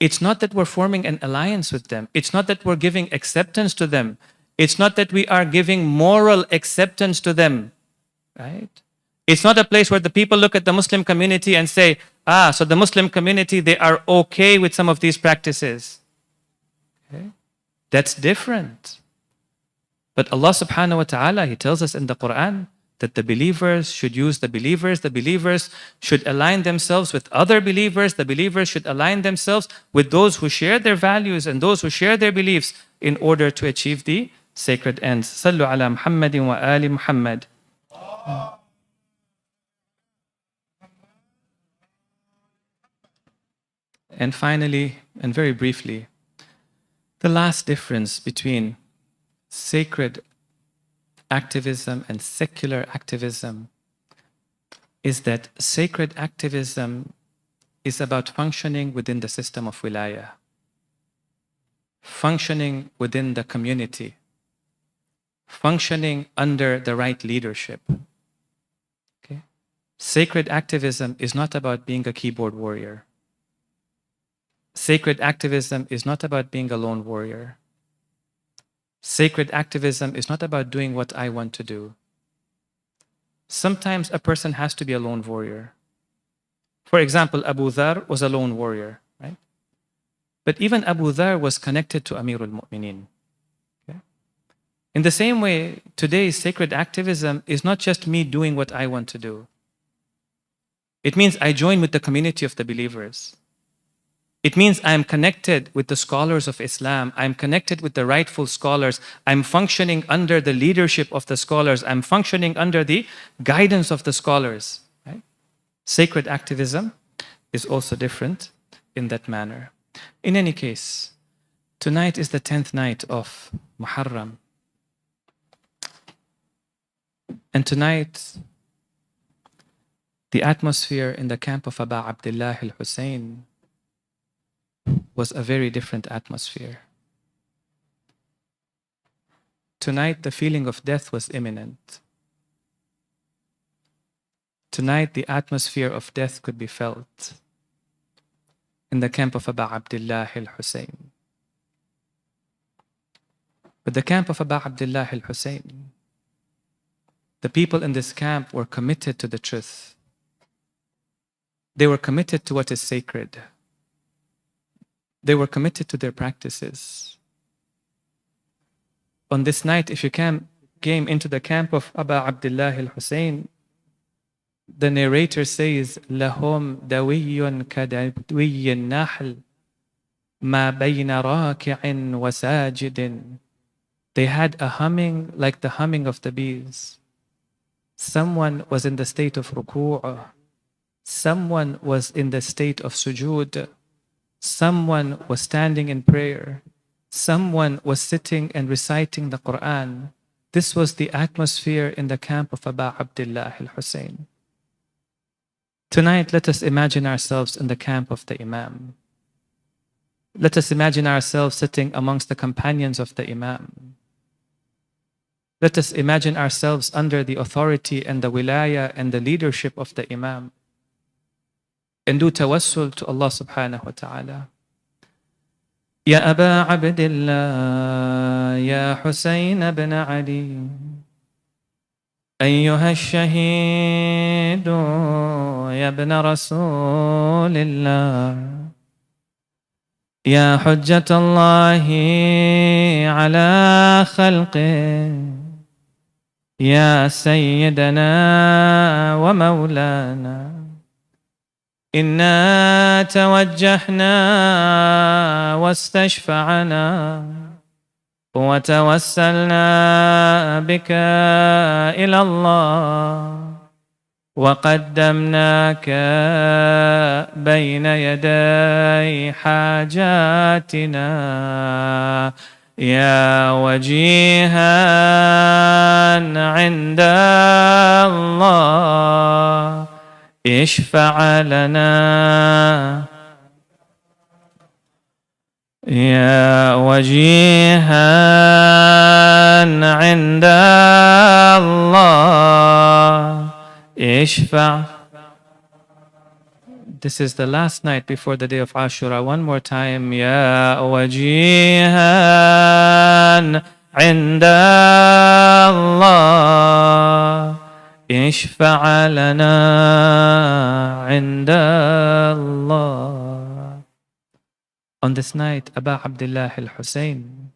it's not that we're forming an alliance with them. It's not that we're giving acceptance to them. It's not that we are giving moral acceptance to them, right? It's not a place where the people look at the Muslim community and say, so the Muslim community, they are okay with some of these practices. Okay? That's different. But Allah subhanahu wa ta'ala, He tells us in the Qur'an that the believers should use the believers should align themselves with other believers, the believers should align themselves with those who share their values and those who share their beliefs in order to achieve the sacred ends. Sallu ala Muhammadin wa ali Muhammad. And finally, and very briefly, the last difference between sacred activism and secular activism is that sacred activism is about functioning within the system of wilayah, functioning within the community, functioning under the right leadership. Okay? Sacred activism is not about being a keyboard warrior. Sacred activism is not about being a lone warrior. Sacred activism is not about doing what I want to do. Sometimes a person has to be a lone warrior. For example, Abu Dhar was a lone warrior, right? But even Abu Dhar was connected to Amirul Mu'mineen. Okay? In the same way, today's sacred activism is not just me doing what I want to do. It means I join with the community of the believers. It means I am connected with the scholars of Islam. I'm connected with the rightful scholars. I'm functioning under the leadership of the scholars. I'm functioning under the guidance of the scholars. Right? Sacred activism is also different in that manner. In any case, tonight is the 10th night of Muharram. And tonight, the atmosphere in the camp of Aba Abdillah Hussain was a very different atmosphere. Tonight, the feeling of death was imminent. Tonight, the atmosphere of death could be felt in the camp of Aba Abdillah Hussain. But the camp of Aba Abdillah Hussain, the people in this camp were committed to the truth. They were committed to what is sacred. They were committed to their practices. On this night, if you came into the camp of Aba Abdillah Hussain, the narrator says, لَهُمْ دَوِيٌّ كَدَوِيِّ النَّحْلِ مَا بَيْنَ رَاكِعٍ وَسَاجِدٍ. They had a humming like the humming of the bees. Someone was in the state of ruku'. Someone was in the state of sujood. Someone was standing in prayer. Someone was sitting and reciting the Qur'an. This was the atmosphere in the camp of Aba Abdillah Hussain. Tonight, let us imagine ourselves in the camp of the Imam. Let us imagine ourselves sitting amongst the companions of the Imam. Let us imagine ourselves under the authority and the wilayah and the leadership of the Imam. And do tawassul to Allah subhanahu wa ta'ala. Ya Aba Abdillah, Ya Husayn ibn Ali, أيها الشهيد يا ابن رسول الله، يا حجة الله على خلقه، يا سيدنا ومولانا، إنا توجهنا واستشفعنا وتوسلنا بك إلى الله وقدمناك بين يدي حاجاتنا يا وجيها عند الله اشفع لنا يا وجيها عند الله اشفع. This is the last night before the day of Ashura. One more time. يا وجيها عند الله اشفع لنا عند الله. On this night, Aba Abdillah Hussain,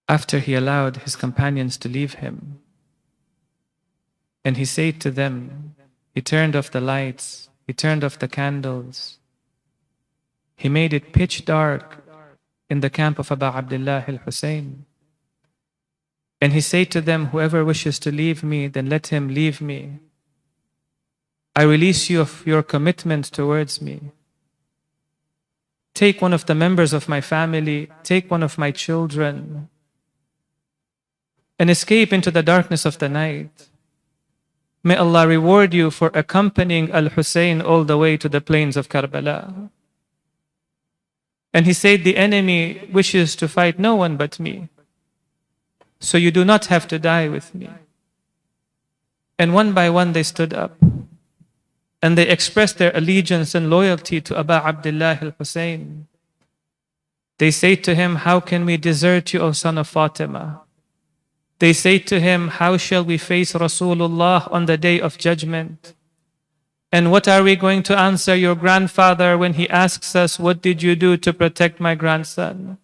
after he allowed his companions to leave him, and he said to them, he turned off the lights, he turned off the candles, he made it pitch dark in the camp of Aba Abdillah Hussain. And he said to them, whoever wishes to leave me, then let him leave me. I release you of your commitment towards me. Take one of the members of my family, take one of my children, and escape into the darkness of the night. May Allah reward you for accompanying Al-Husayn all the way to the plains of Karbala. And he said, the enemy wishes to fight no one but me, so you do not have to die with me. And one by one they stood up, and they expressed their allegiance and loyalty to Aba Abdillah Hussain. They say to him, how can we desert you, O son of Fatima? They say to him, how shall we face Rasulullah on the day of judgment? And what are we going to answer your grandfather when he asks us, what did you do to protect my grandson?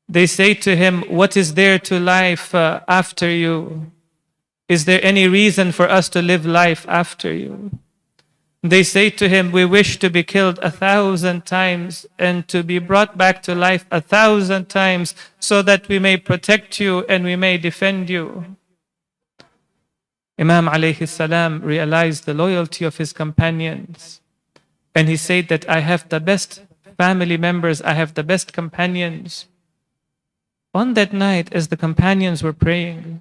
They say to him, what is there to life after you? Is there any reason for us to live life after you? They say to him, we wish to be killed 1,000 times and to be brought back to life 1,000 times so that we may protect you and we may defend you. Imam alayhi salam realized the loyalty of his companions, and he said that I have the best family members, I have the best companions. On that night, as the companions were praying,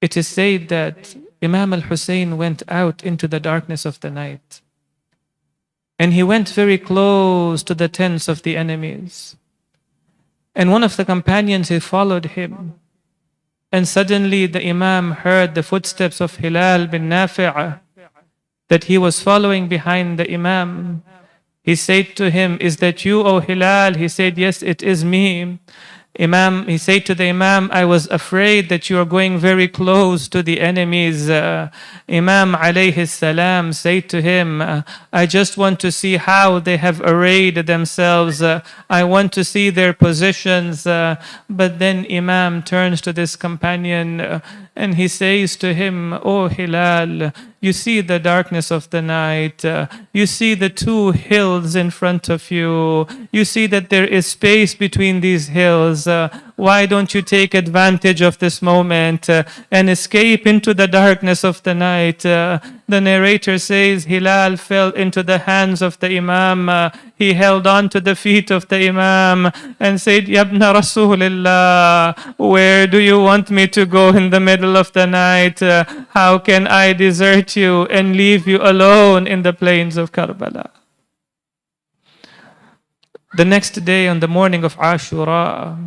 it is said that Imam al-Husayn went out into the darkness of the night, and he went very close to the tents of the enemies. And one of the companions, he followed him, and suddenly the Imam heard the footsteps of Hilal bin Nafi', that he was following behind the Imam. He said to him, is that you, O Hilal? He said, yes, it is me. He said to the Imam, I was afraid that you are going very close to the enemies. Imam alayhi salam said to him, I just want to see how they have arrayed themselves. I want to see their positions. But then Imam turns to this companion and he says to him, O Hilal, you see the darkness of the night. You see the two hills in front of you. You see that there is space between these hills. Why don't you take advantage of this moment and escape into the darkness of the night? The narrator says Hilal fell into the hands of the Imam. He held on to the feet of the Imam and said, Yabna Rasulillah, where do you want me to go in the middle of the night? How can I desert you and leave you alone in the plains of Karbala? The next day, on the morning of Ashura,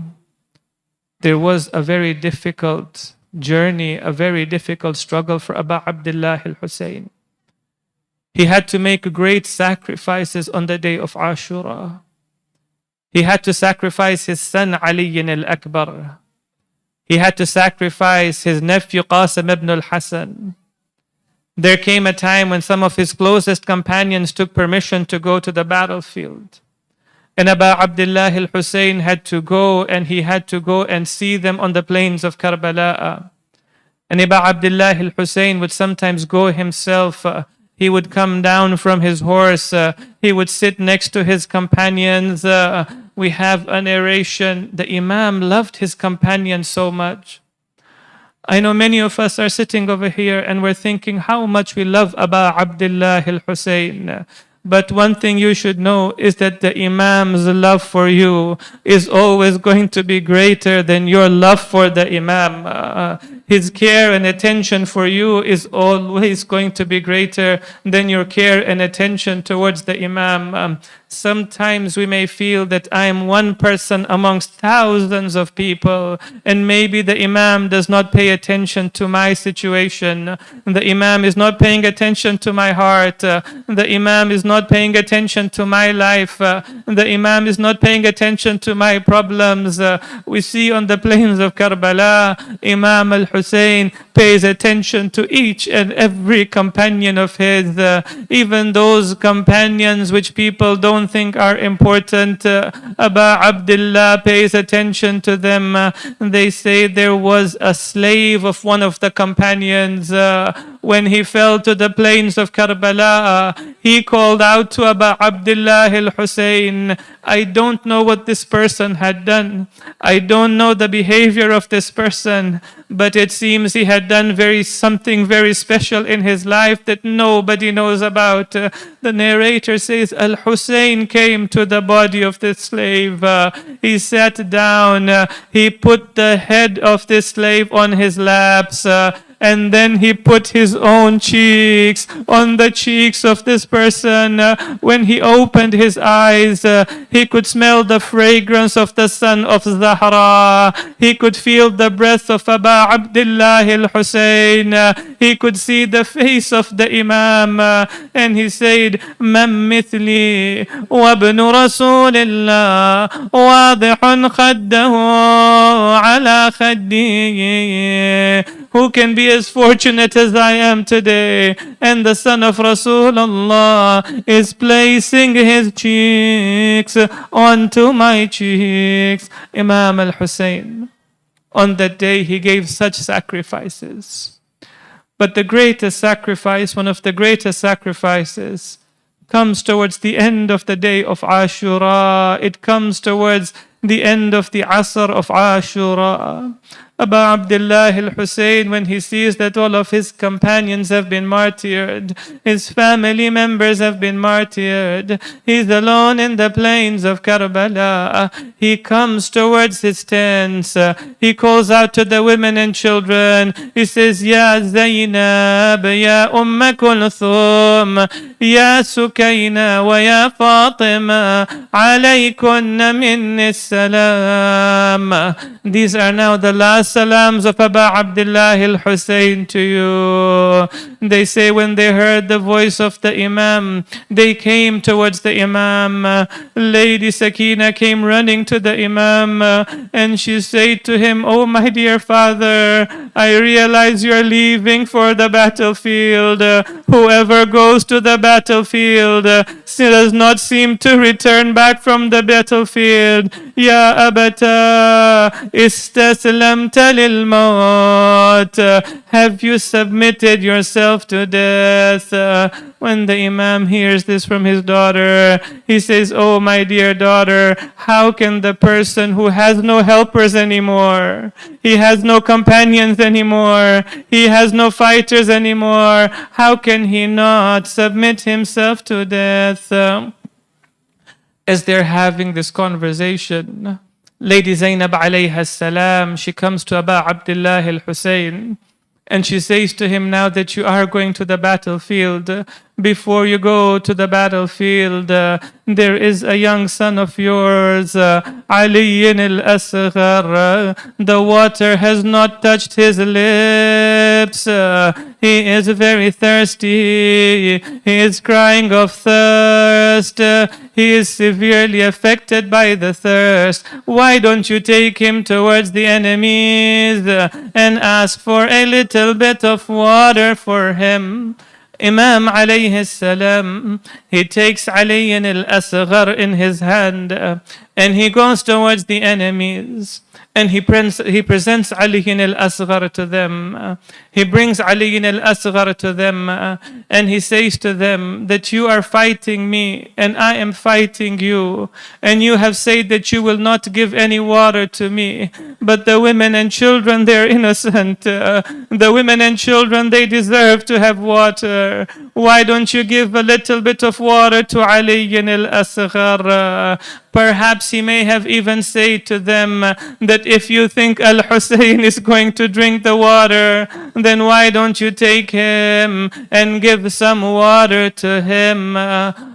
there was a very difficult journey, a very difficult struggle for Aba Abdillah Hussain. He had to make great sacrifices on the day of Ashura. He had to sacrifice his son Ali al-Akbar. He had to sacrifice his nephew Qasim ibn al-Hasan. There came a time when some of his closest companions took permission to go to the battlefield. And Aba Abdillah Hussain had to go, and he had to go and see them on the plains of Karbala. And Aba Abdillah Hussain would sometimes go himself. He would come down from his horse. He would sit next to his companions. We have a narration. The Imam loved his companions so much. I know many of us are sitting over here and we're thinking how much we love Aba Abdillah Hussain. But one thing you should know is that the Imam's love for you is always going to be greater than your love for the Imam. His care and attention for you is always going to be greater than your care and attention towards the Imam. Sometimes we may feel that I am one person amongst thousands of people, and maybe the Imam does not pay attention to my situation. The Imam is not paying attention to my heart. The Imam is not paying attention to my life. The Imam is not paying attention to my problems. We see on the plains of Karbala, Imam al-Husayn pays attention to each and every companion of his, even those companions which people don't think are important. Aba Abdillah pays attention to them. They say there was a slave of one of the companions. When he fell to the plains of Karbala, he called out to Aba Abdillah Hussain, I don't know what this person had done. I don't know the behavior of this person, but it seems he had done something very special in his life that nobody knows about. The narrator says, Al-Husayn came to the body of this slave. He sat down. He put the head of this slave on his laps. And then he put his own cheeks on the cheeks of this person. When he opened his eyes, he could smell the fragrance of the son of Zahra. He could feel the breath of Aba Abdillah Hussain. He could see the face of the Imam. And he said, Man mithli wa ibn Rasulillah wadihun khaddahu ala khaddi. Who can be as fortunate as I am today? And the son of Rasulullah is placing his cheeks onto my cheeks. Imam al-Husayn, on that day he gave such sacrifices. But the greatest sacrifice, one of the greatest sacrifices, comes towards the end of the day of Ashura. It comes towards the end of the Asr of Ashura. Aba Abdillah Hussain, when he sees that all of his companions have been martyred, his family members have been martyred, he's alone in the plains of Karbala. He comes towards his tents. He calls out to the women and children. He says, Ya Zainab, Ya Kulthum, Ya Sukayna, wa Ya Fatima, alaykunna minni salam. These are now the last salams of Aba Abdillah Hussain to you. They say when they heard the voice of the Imam, they came towards the Imam. Lady Sakina came running to the Imam and she said to him, Oh my dear father, I realize you're leaving for the battlefield. Whoever goes to the battlefield does not seem to return back from the battlefield. Ya abata istaslamta lil maut. Have you submitted yourself to death? When the Imam hears this from his daughter, he says, Oh my dear daughter, how can the person who has no helpers anymore, he has no companions anymore, he has no fighters anymore, how can he not submit himself to death? As they're having this conversation, Lady Zainab alayha salam, she comes to Aba Abdillah Hussain and she says to him, now that you are going to the battlefield, before you go to the battlefield, there is a young son of yours, Ali al-Asghar. The water has not touched his lips. He is very thirsty. He is crying of thirst. He is severely affected by the thirst. Why don't you take him towards the enemies and ask for a little bit of water for him? Imam alayhi salam, he takes Ali al-Asghar in his hand and he goes towards the enemies. And he presents Ali al-Asghar to them. He brings Ali al-Asghar to them and he says to them that you are fighting me and I am fighting you. And you have said that you will not give any water to me. But the women and children, they're innocent. The women and children, they deserve to have water. Why don't you give a little bit of water to Ali al-Asghar? Perhaps he may have even said to them that if you think Al-Husayn is going to drink the water, then why don't you take him and give some water to him?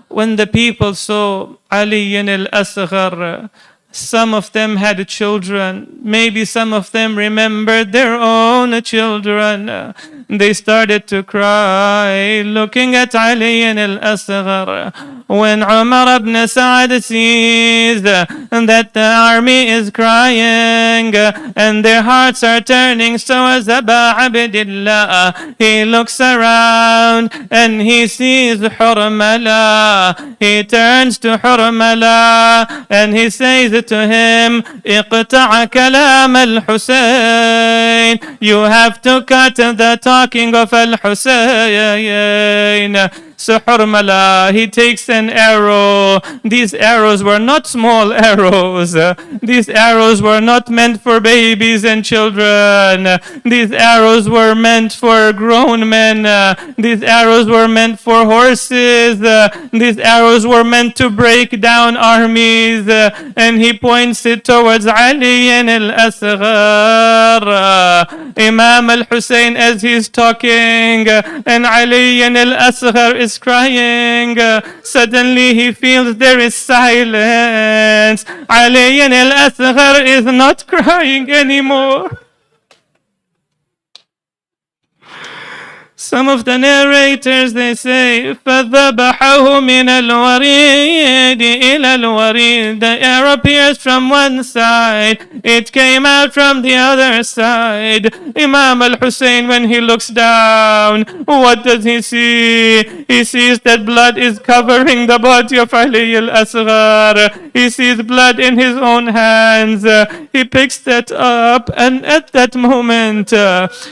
When the people saw Ali al-Asghar, some of them had children. Maybe some of them remembered their own children. They started to cry, looking at Ali al-Asghar. When Umar ibn Sa'd sees that the army is crying and their hearts are turning, so as Aba Abdillah, he looks around and he sees Hurmala. He turns to Hurmala and he says to him, اقطع كلام الحسين. You have to cut the talking of Al-Husayn. So Hurmala, he takes an arrow. These arrows were not small arrows. These arrows were not meant for babies and children. These arrows were meant for grown men. These arrows were meant for horses. These arrows were meant to break down armies. And he points it towards Ali al-Asghar. Imam al-Husayn, as he's talking, and Ali al-Asghar is crying. Suddenly he feels there is silence. Ali al-Asghar is not crying anymore. Some of the narrators, they say, فَذَبَحَهُ مِنَ الْوَرِيدِ إِلَى الْوَرِيدِ. The arrow pierced from one side, it came out from the other side. Imam al-Husayn, when he looks down, what does he see? He sees that blood is covering the body of Ali al-Asghar. He sees blood in his own hands. He picks that up, and at that moment,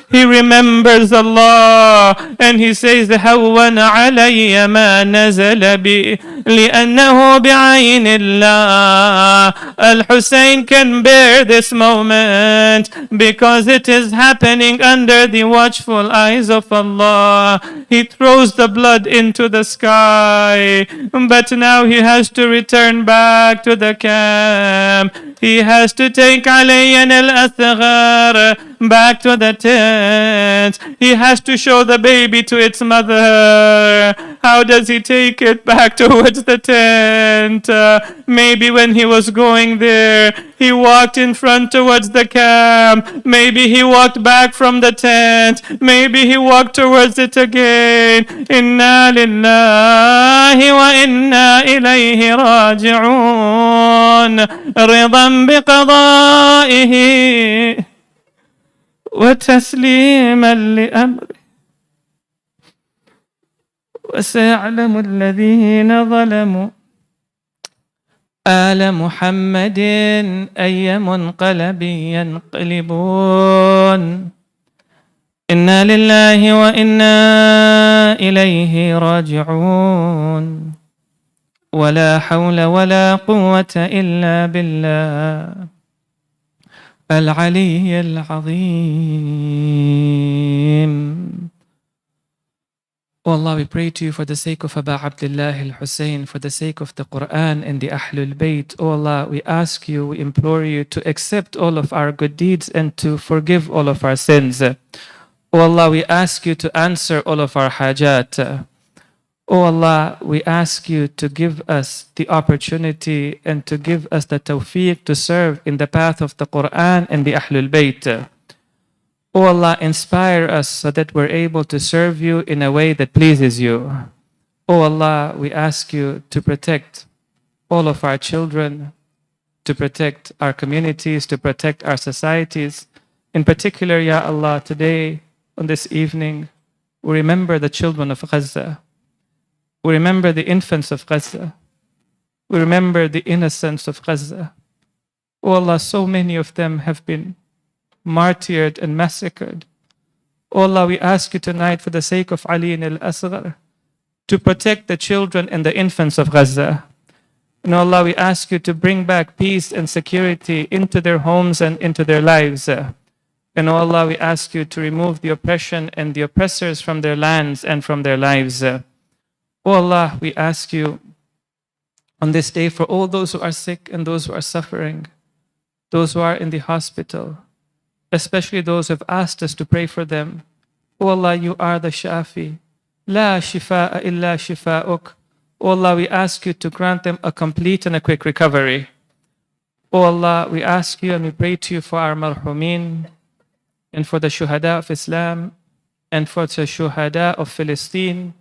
he remembers Allah. And he says, هون علي ما نزل بي لأنه بعين الله. Al-Husayn can bear this moment because it is happening under the watchful eyes of Allah. He throws the blood into the sky, but now he has to return back to the camp. He has to take Ali al-Asghar back to the tent. He has to show the baby to its mother. How does he take it back towards the tent? Maybe when he was going there, he walked in front towards the camp. Maybe he walked back from the tent. Maybe he walked towards it again. Inna lillahi wa inna ilayhi raji'un. Ridan biqada'ihi wa tasliman li amri. وسيعلم الذين ظلموا آل محمد أي منقلب ينقلبون إنا لله وإنا إليه راجعون ولا حول ولا قوة إلا بالله العلي العظيم. Oh Allah, we pray to you for the sake of Aba Abdillah Hussain, for the sake of the Qur'an and the Ahlul Bayt. Oh Allah, we ask you, we implore you to accept all of our good deeds and to forgive all of our sins. Oh Allah, we ask you to answer all of our hajat. Oh Allah, we ask you to give us the opportunity and to give us the tawfiq to serve in the path of the Qur'an and the Ahlul Bayt. Oh Allah, inspire us so that we're able to serve you in a way that pleases you. Oh Allah, we ask you to protect all of our children, to protect our communities, to protect our societies. In particular, Ya Allah, today, on this evening, we remember the children of Gaza. We remember the infants of Gaza. We remember the innocents of Gaza. Oh Allah, so many of them have been martyred and massacred. Oh Allah, we ask you tonight for the sake of Ali al-Asghar to protect the children and the infants of Gaza. And oh Allah, we ask you to bring back peace and security into their homes and into their lives. And And O Allah, we ask you to remove the oppression and the oppressors from their lands and from their lives. O Allah, we ask you on this day for all those who are sick and those who are suffering, those who are in the hospital, especially those who have asked us to pray for them. O Allah, you are the Shafi. La shifa'a illa shifa'uk. O Allah, we ask you to grant them a complete and a quick recovery. O Allah, we ask you and we pray to you for our marhumin, and for the shuhada of Islam, and for the shuhada of Palestine.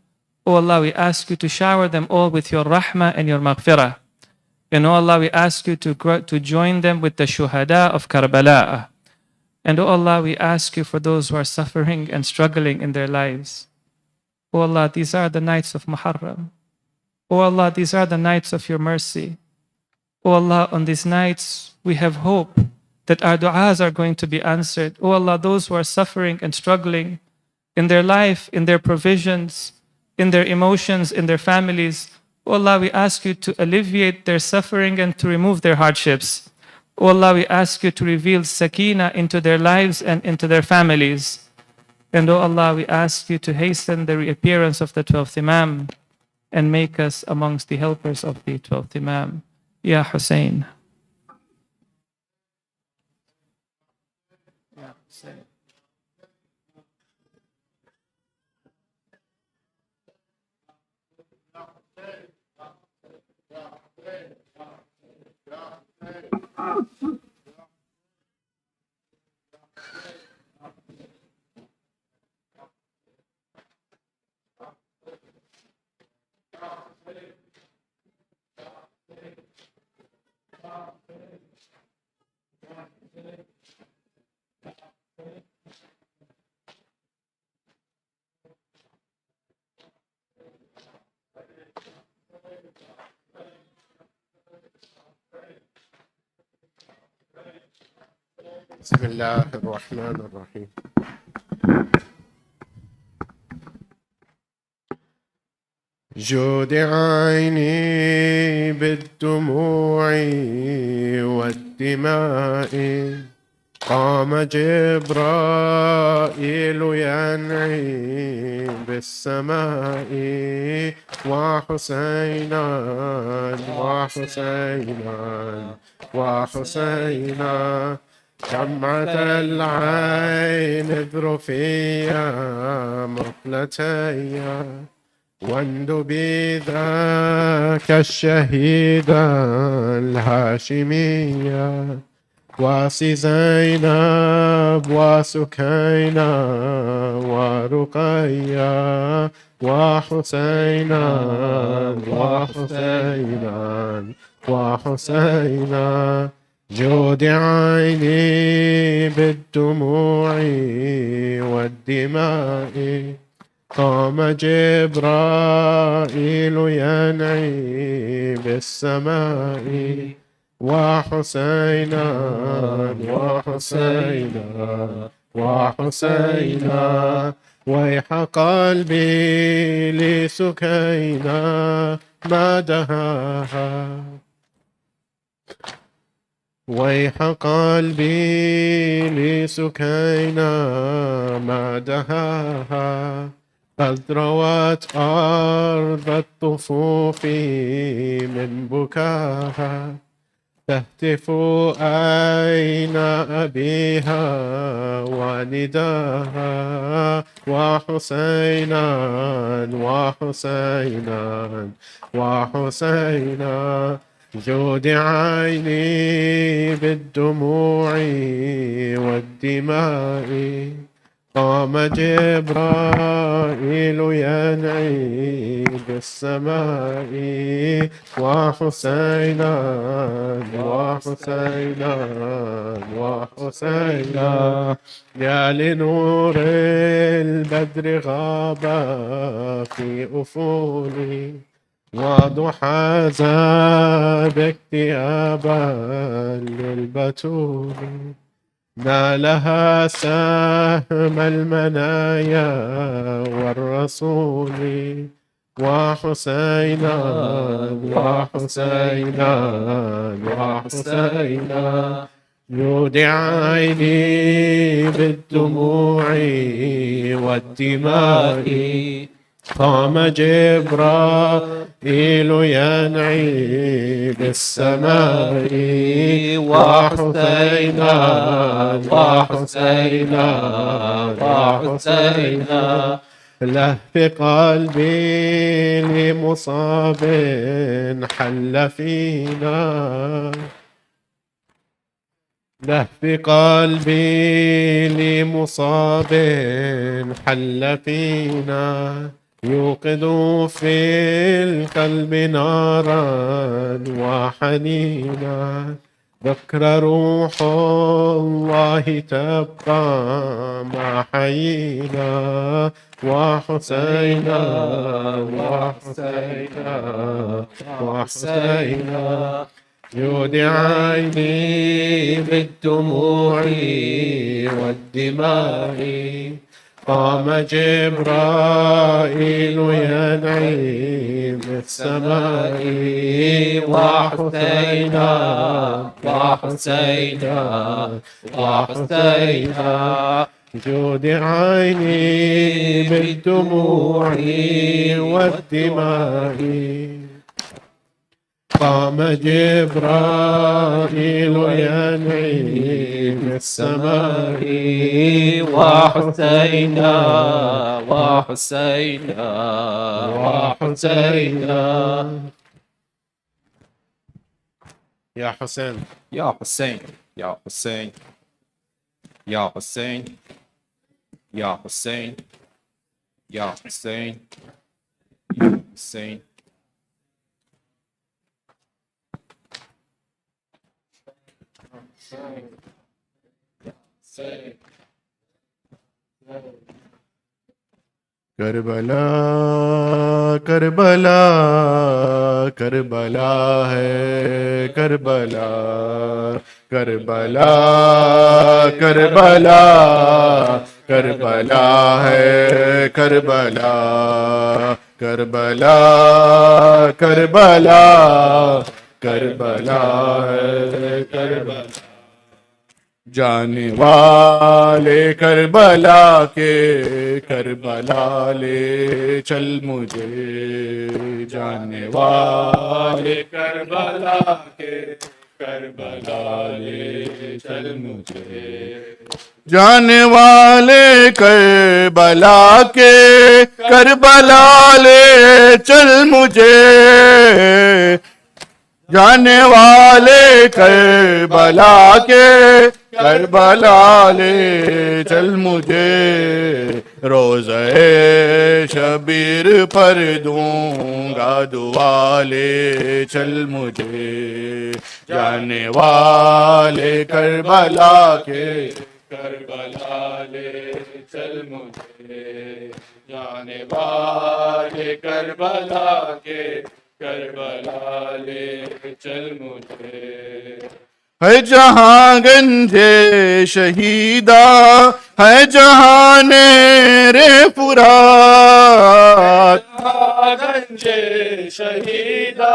O Allah, we ask you to shower them all with your rahmah and your maghfirah. And O Allah, we ask you to join them with the shuhada of Karbala. And O Allah, we ask you for those who are suffering and struggling in their lives. O Allah, these are the nights of Muharram. O Allah, these are the nights of your mercy. O Allah, on these nights, we have hope that our du'as are going to be answered. O Allah, those who are suffering and struggling in their life, in their provisions, in their emotions, in their families, O Allah, we ask you to alleviate their suffering and to remove their hardships. O Allah, we ask you to reveal sakina into their lives and into their families. And O Allah, we ask you to hasten the reappearance of the 12th Imam and make us amongst the helpers of the 12th Imam. Ya Husayn. بسم الله الرحمن الرحيم. جود عيني بالدموع والدماء، قام جبرائيل ينعي بالسماء، وحسينا وحسينا وحسينا، دمعة العين اذرفيا مقلتيا، واندبي ذاك الشهيد الهاشمية، واسي زينب وسكينة ورقية، وحسينا وحسينا وحسينا، جود عيني بالدموع والدماء، قام جبرائيل ينعي بالسماء، وحسينا وحسينا وحسينا، ويح قلبي لسكينا ما دهاها، ويح قلبي لسكينا ما دهاها، قد روت أرض الطفوف من بكاها، تهتف أين أبيها ونداها، وحسينا وحسينا وحسينا، جود عيني بالدموع والدماء، قام جبرائيل ينعي بالسماء، وحسينا وحسينا وحسينا، يا لنور البدر غاب في أفولي، وضحى زاد اكتئابا للبتول، نالها سهم المنايا والرسول، وحسينا وحسينا وحسينا، يودع عيني بالدموع والدماء قام جبرائيل ينعي بالسماء وحسينا وحسينا وحسينا لهف قلبي لمصاب حل فينا لهف قلبي لمصاب حل فينا يوقظ في القلب نارا وحنينا ذكر روح الله تبقى ما حيينا وحسينا وحسينا وحسينا يودع عيني بالدموع والدماء قام جبرائيل ينعي بالسماء وحسينا وحسينا وحسينا يودع عيني بالدموع والدماء قام جبرائيل ينعي بالسماء وحسينا وحسينا وحسينا يا حسين يا حسين يا حسين يا حسين يا حسين يا حسين يا حسين Karbala Karbala Karbala है Karbala Karbala Karbala Karbala है Karbala Karbala Karbala Karbala है Karbala जाने वाले Karbala के Karbala ले चल मुझे जाने वाले करबला के करबला ले चल मुझे जाने वाले करबला के करबला ले चल मुझे जाने वाले करबला के करबला ले चल मुझे रोज़े शबीर पर दूंगा दुआ ले चल मुझे जाने वाले करबला के करबला ले चल मुझे जाने वाले करबला के करबला ले चल मुझे है जहां गंजे शहीदा है जहां रे फुरात गंजे शहीदा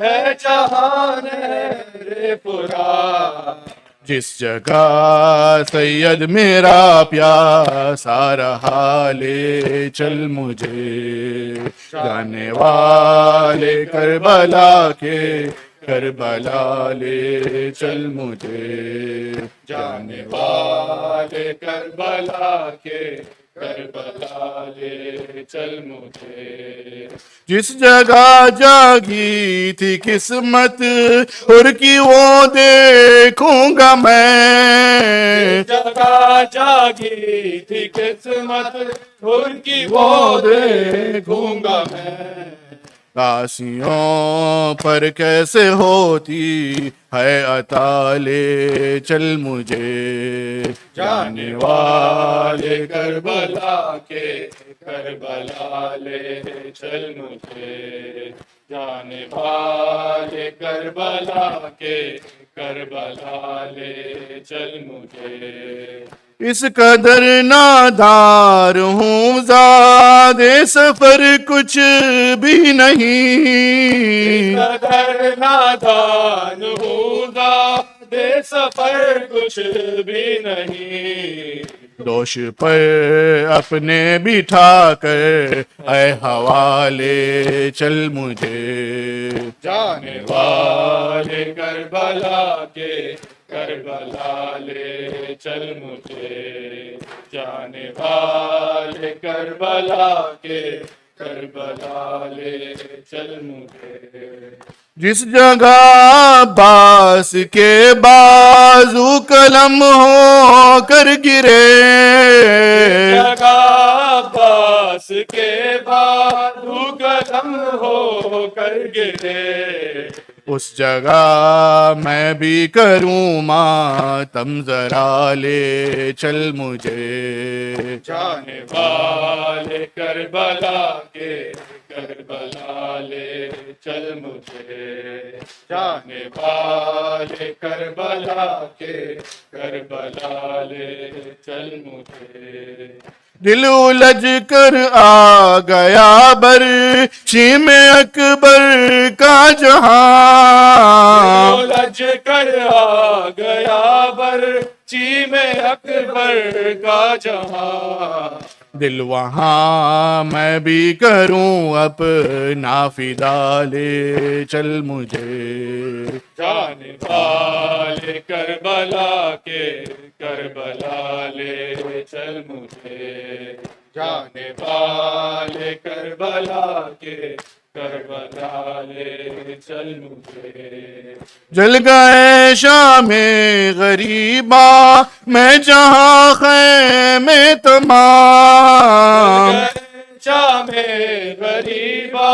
है जहां रे फुरात जिस जगह सैयद मेरा प्यासा रहा ले चल मुझे जाने वाले करबला के करबला ले चल मुझे जाने वाले करबला के करबला ले चल मुझे जिस जगह जागी थी किस्मत और की वो देखूंगा मैं जगह जागी थी किस्मत और की वो देखूंगा मैं काशियों पर कैसे होती है अता ले चल मुझे जाने वाले करबला के करबला ले चल मुझे जाने वाले करबला के करबला ले चल मुझे इस कदर नादार हूँ ज़ादे सफर कुछ भी नहीं इस कदर नादार हूँ दे सफर कुछ भी नहीं, दोष पर अपने बिठा कर ऐ हवाले चल मुझे, जाने वाले करबला के करबला ले चल मुझे, जाने वाले करबला के करबला ले चल मुझे। जिस जगह बास के बाजू कलम हो कर गिरे, जगह बास के बाजू कलम हो कर गिरे, उस जगह मैं भी करूँ मातम जरा ले चल मुझे, जाने वाले करबला के करबला ले चल मुझे, जाने वाले करबला के करबला ले चल मुझे। दिल उलझ कर आ गया बर्छी में अकबर का जहां, उलझ कर आ गया बर्छी में अकबर का जहां, दिल वहाँ मैं भी करूँ अपना फिदा ले चल मुझे, जाने वाले करबला के करबला ले चल मुझे, जाने वाले करबला के करबला ले चल मुझे। जल गए शामे गरीबा मैं जहाँ खैमे तमाम, शामे गरीबा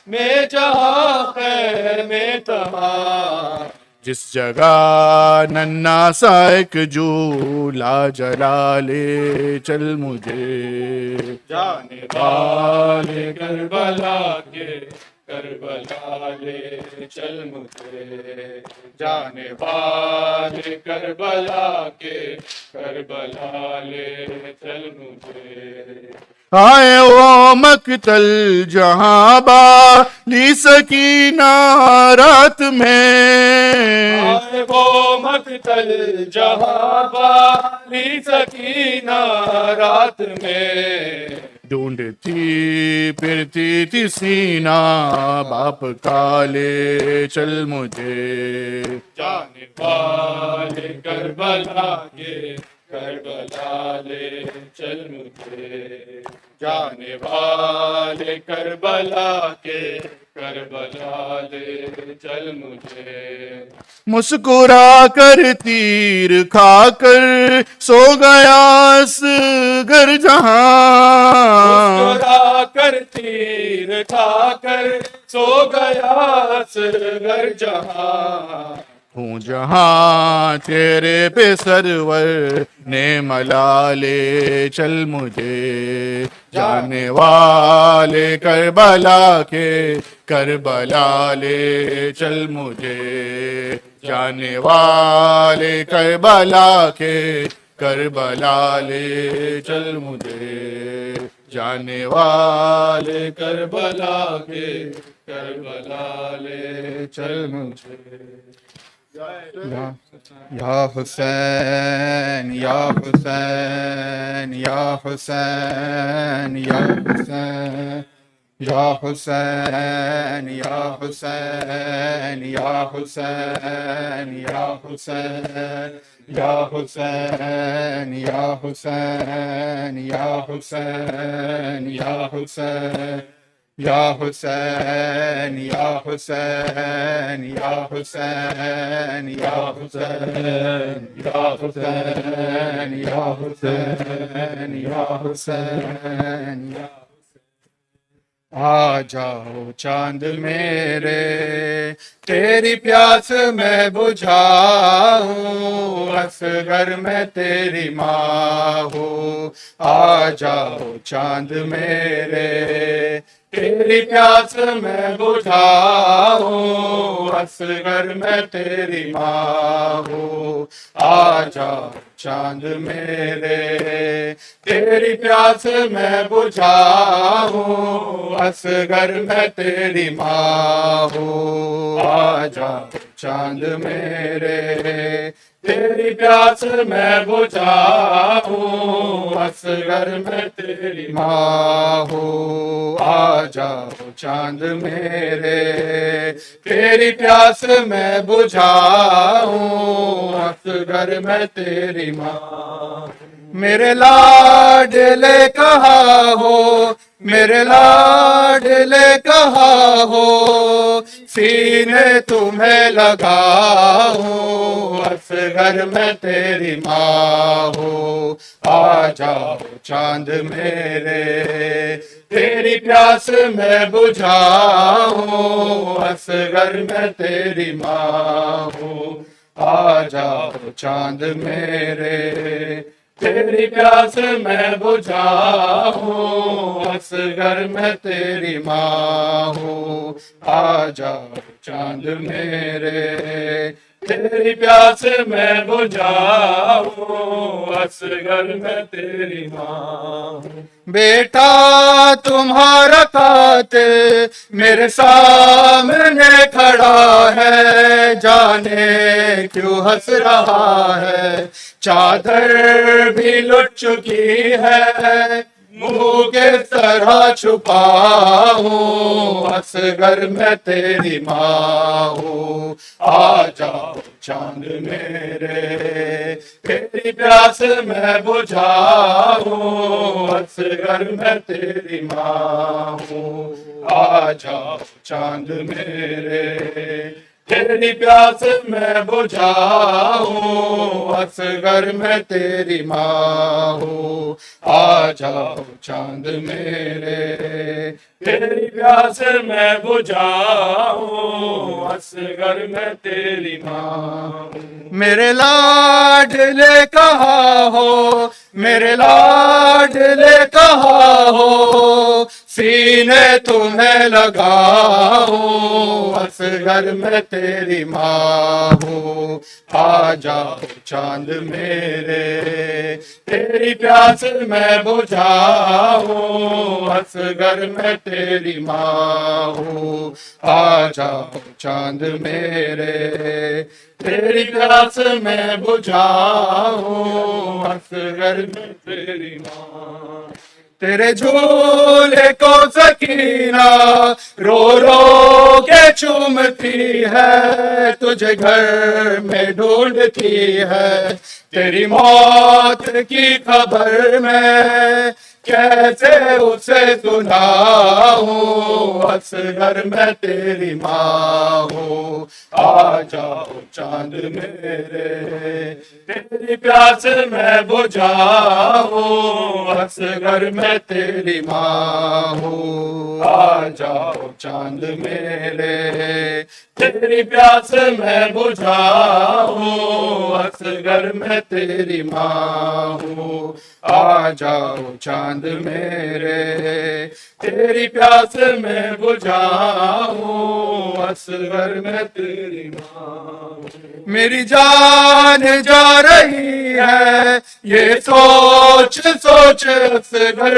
मैं जहाँ खैमे तमाम, जिस जगह नन्ना सा एक झूला जला ले चल मुझे, जाने वाले करबला के करबला ले चल मुझे, जाने वाले करबला के करबला ले चल मुझे। आए वो मकतल जहाँ बाली सकीना रात में, आए वो मकतल जहाँ बाली सकीना रात में, ढूंढती फिरती थी सीना बाप काले चल मुझे, जाने वाले करबला के करबला ले चल मुझे, जाने वाले करबला के करबला ले चल मुझे। मुस्कुरा कर तीर खाकर सो गया असगर जहां, मुस्कुरा कर तीर खाकर सो गया असगर जहां, हूँ जहाँ तेरे पे सरवर ने मलाले चल मुझे, जाने वाले करबला के करबला ले चल मुझे, जाने वाले करबला के करबला ले चल मुझे, जाने वाले करबला के करबला ले चल मुझे। या हुसैन या हुसैन या हुसैन या हुसैन या हुसैन या हुसैन या हुसैन या हुसैन या हुसैन या हुसैन या हुसैन या हुसैन या हुसैन या हुसैन या हुसैन या हुसैन या हुसैन या हुसैन या हुसैन या आ जाओ चांद मेरे तेरी प्यास मैं बुझाऊं, असगर मैं तेरी माँ हूँ। आ जाओ चांद मेरे तेरी प्यास मैं बुझाऊं, असगर मैं तेरी माँ हूँ। आ जाओ चांद मेरे तेरी प्यास मैं बुझाऊं, असगर मैं तेरी माँ हूँ। आ जाओ चांद मेरे, तेरी प्यास मैं बुझाऊं, असगर मैं तेरी माँ हूँ। आ जाओ चांद मेरे, तेरी प्यास मैं बुझाऊं, असगर मैं तेरी माँ। मेरे लाडले कहाँ हो, मेरे लाडले कहाँ हो, सीने तुम्हें लगाऊं, असगर मैं तेरी माँ हूँ। आ जाओ चांद मेरे, तेरी प्यास मैं बुझाऊं, असगर मैं तेरी माँ हूँ। आ जाओ चांद मेरे, तेरी प्यास मैं बुझाऊं, असगर मैं तेरी माँ हूँ। आ जाओ चांद मेरे, तेरी प्यास मैं बुझाऊं, असगर मैं तेरी माँ हूँ। बेटा तुम्हारा कातिल मेरे सामने खड़ा है, जाने क्यों हंस रहा है, चादर भी लुट चुकी है, मुंह के तरह छुपाऊं, असगर मैं तेरी माँ हूँ। आ जाओ चांद मेरे, तेरी प्यास मैं बुझाऊं, असगर मैं तेरी माँ हूँ। आ जाओ चांद मेरे, तेरी प्यास मैं बुझाऊं, असगर मैं तेरी माँ हूँ। आ जाओ चांद मेरे, तेरी प्यास मैं बुझाऊं, असगर मैं तेरी माँ हूँ। मेरे लाडले कहाँ हो, मेरे लाडले कहाँ हो, सीने तुम्हें लगाऊं, असगर मैं तेरी माँ हूँ। आ जाओ चांद मेरे, तेरी प्यास मैं बुझाऊं, असगर मैं तेरी माँ हूँ। आ जाओ चांद मेरे, तेरी प्यास मैं बुझाऊं, असगर मैं तेरी माँ। तेरे झूले को सकीना रो रो के चूमती है, तुझे घर में ढूंढती है, तेरी मौत की खबर में कैसे उसे सुनाऊं, असगर मैं तेरी माँ हूँ। आ जाओ चांद मेरे, तेरी प्यास मैं बुझाऊं, असगर मैं तेरी माँ हूँ। आ जाओ चांद मेरे, तेरी प्यास मैं बुझाऊं, असगर मैं तेरी माँ हूँ। आ जाओ चांद मेरे, तेरी प्यास मैं बुझाऊं, असगर मैं तेरी माँ। मेरी जान जा रही है, ये सोच सोच असगर,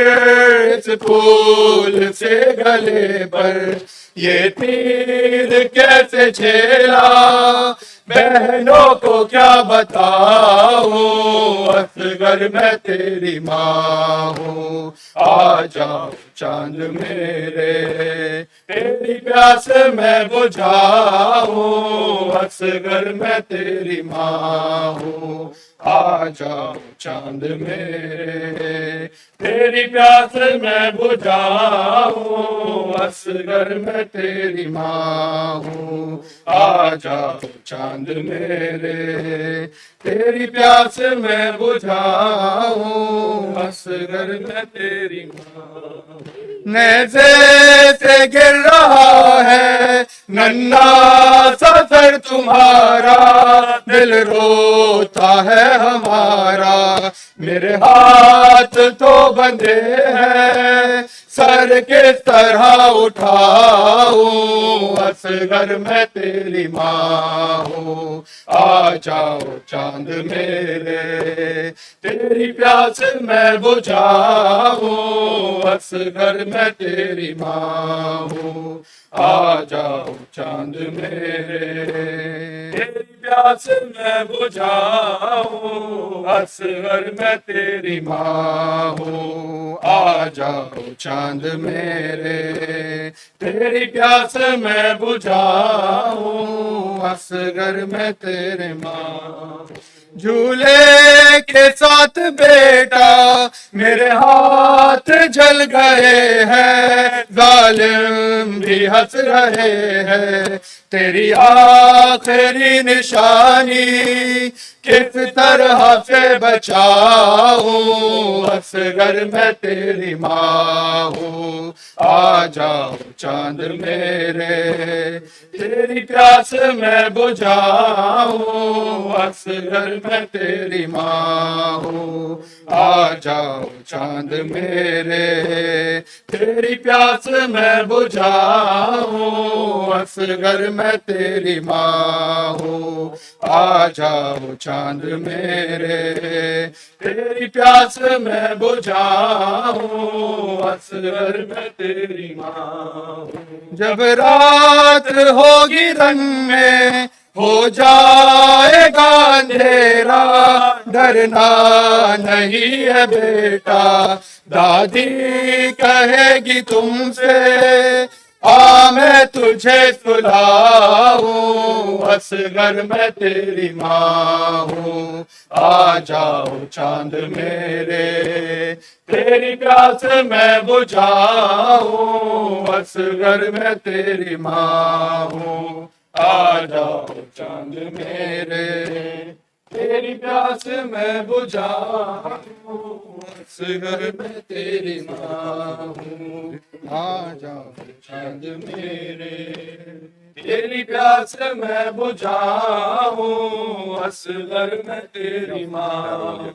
इस फूल से गले पर ये तीर कैसे झेला, बहनों को क्या बताऊं, असगर मैं तेरी माँ हूँ। आ जाओ चांद मेरे, तेरी प्यास मैं बुझाऊं, असगर मैं तेरी माँ हूँ। आ जाओ चांद मेरे, तेरी प्यास मैं बुझाऊं, असगर मैं तेरी माँ हूँ। आ जाओ चांद मेरे, तेरी प्यास मैं बुझाऊं, असगर मैं तेरी माँ। नेज़े से गिर रहा है नन्हा सा सर तुम्हारा, दिल रोता है हमारा, मेरे हाथ तो बंधे हैं, सर किस तरह उठाऊं, असगर मैं तेरी माँ हूँ। आ जाओ चांद मेरे, तेरी प्यास मैं बुझाऊं, असगर मैं तेरी माँ हूँ। आ जाओ चांद मेरे, प्यास मैं बुझाऊं, असगर मैं तेरी माँ हूँ, आ जाओ चांद मेरे, तेरी प्यास मैं बुझाऊं, असगर मैं तेरे माँ। झूले के साथ बेटा मेरे हाथ जल गए हैं, जालिम भी हंस रहे हैं, तेरी आखिरी निशानी किस तरह से बचाऊं, असगर मैं तेरी माँ हूँ, आ जाओ चांद मेरे, तेरी प्यास मैं बुझाऊं, असगर मैं तेरी माँ हूँ, आ जाओ चांद मेरे, तेरी प्यास मैं बुझाऊं, असगर मैं तेरी माँ हूँ, आ जाओ चांद मेरे, तेरी प्यास मैं बुझाऊं, असगर मैं तेरी माँ हूँ। जब रात होगी रंग में हो जाएगा अंधेरा, डरना नहीं है बेटा, दादी कहेगी तुमसे, आ मैं तुझे सुलाऊं, असगर मैं तेरी माँ हूँ, आ जाओ चांद मेरे, तेरी प्यास मैं बुझाऊं, असगर मैं तेरी माँ हूँ, आ जाओ चांद मेरे, तेरी प्यास मैं बुझाऊं, असगर मैं तेरी माँ हूँ, आ जाओ चांद मेरे, तेरी प्यास मैं बुझाऊं, असगर मैं तेरी माँ हूँ।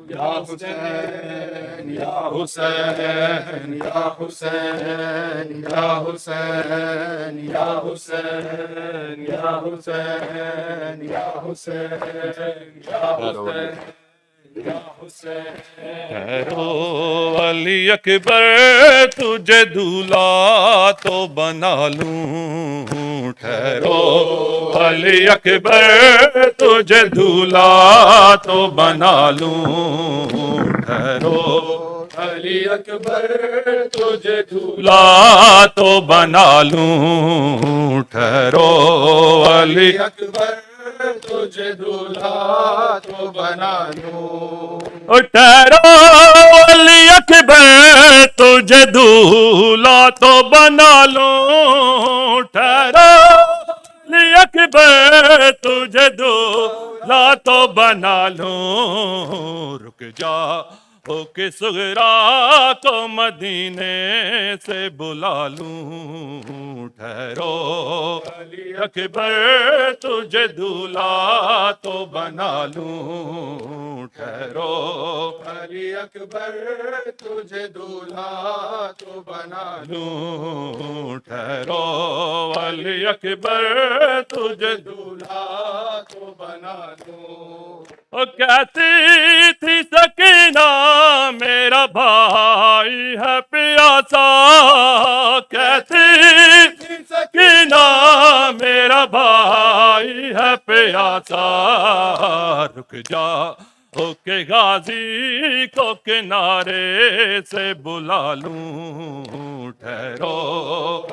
या हुसैन या हुसैन या हुसैन या हुसैन या हुसैन या हुसैन या हुसैन या हुसैन या हुसैन। ठहरो अली अकबर तुझे दूल्हा तो बना लूं, ठहरो अली अकबर तुझे दूल्हा तो बना लूं, ठहरो अली अकबर तुझे दूल्हा तो बना लूं, ठहरो अली अकबर तुझे दूल्हा तो बना लूं, ठहरो अली अकबर तुझे दूल्हा तो बना लूं, ठहरो अली अकबर तुझे दूल्हा तो बना लूं, रुक जा होके सुगरा को मदीने से बुला लूं, ठहरो अली अकबर तुझे दूल्हा तो बना लूं, ठहरो अली अकबर तुझे दूल्हा तो बना लूं, ठहरो अली अकबर तुझे दूल्हा तो बना लूं। ओ कहती थी सकीना मेरा भाई है प्यासा, कहती थी सकीना मेरा भाई है प्यासा, रुक जा होके गाजी को किनारे से बुला लूं, ठहरो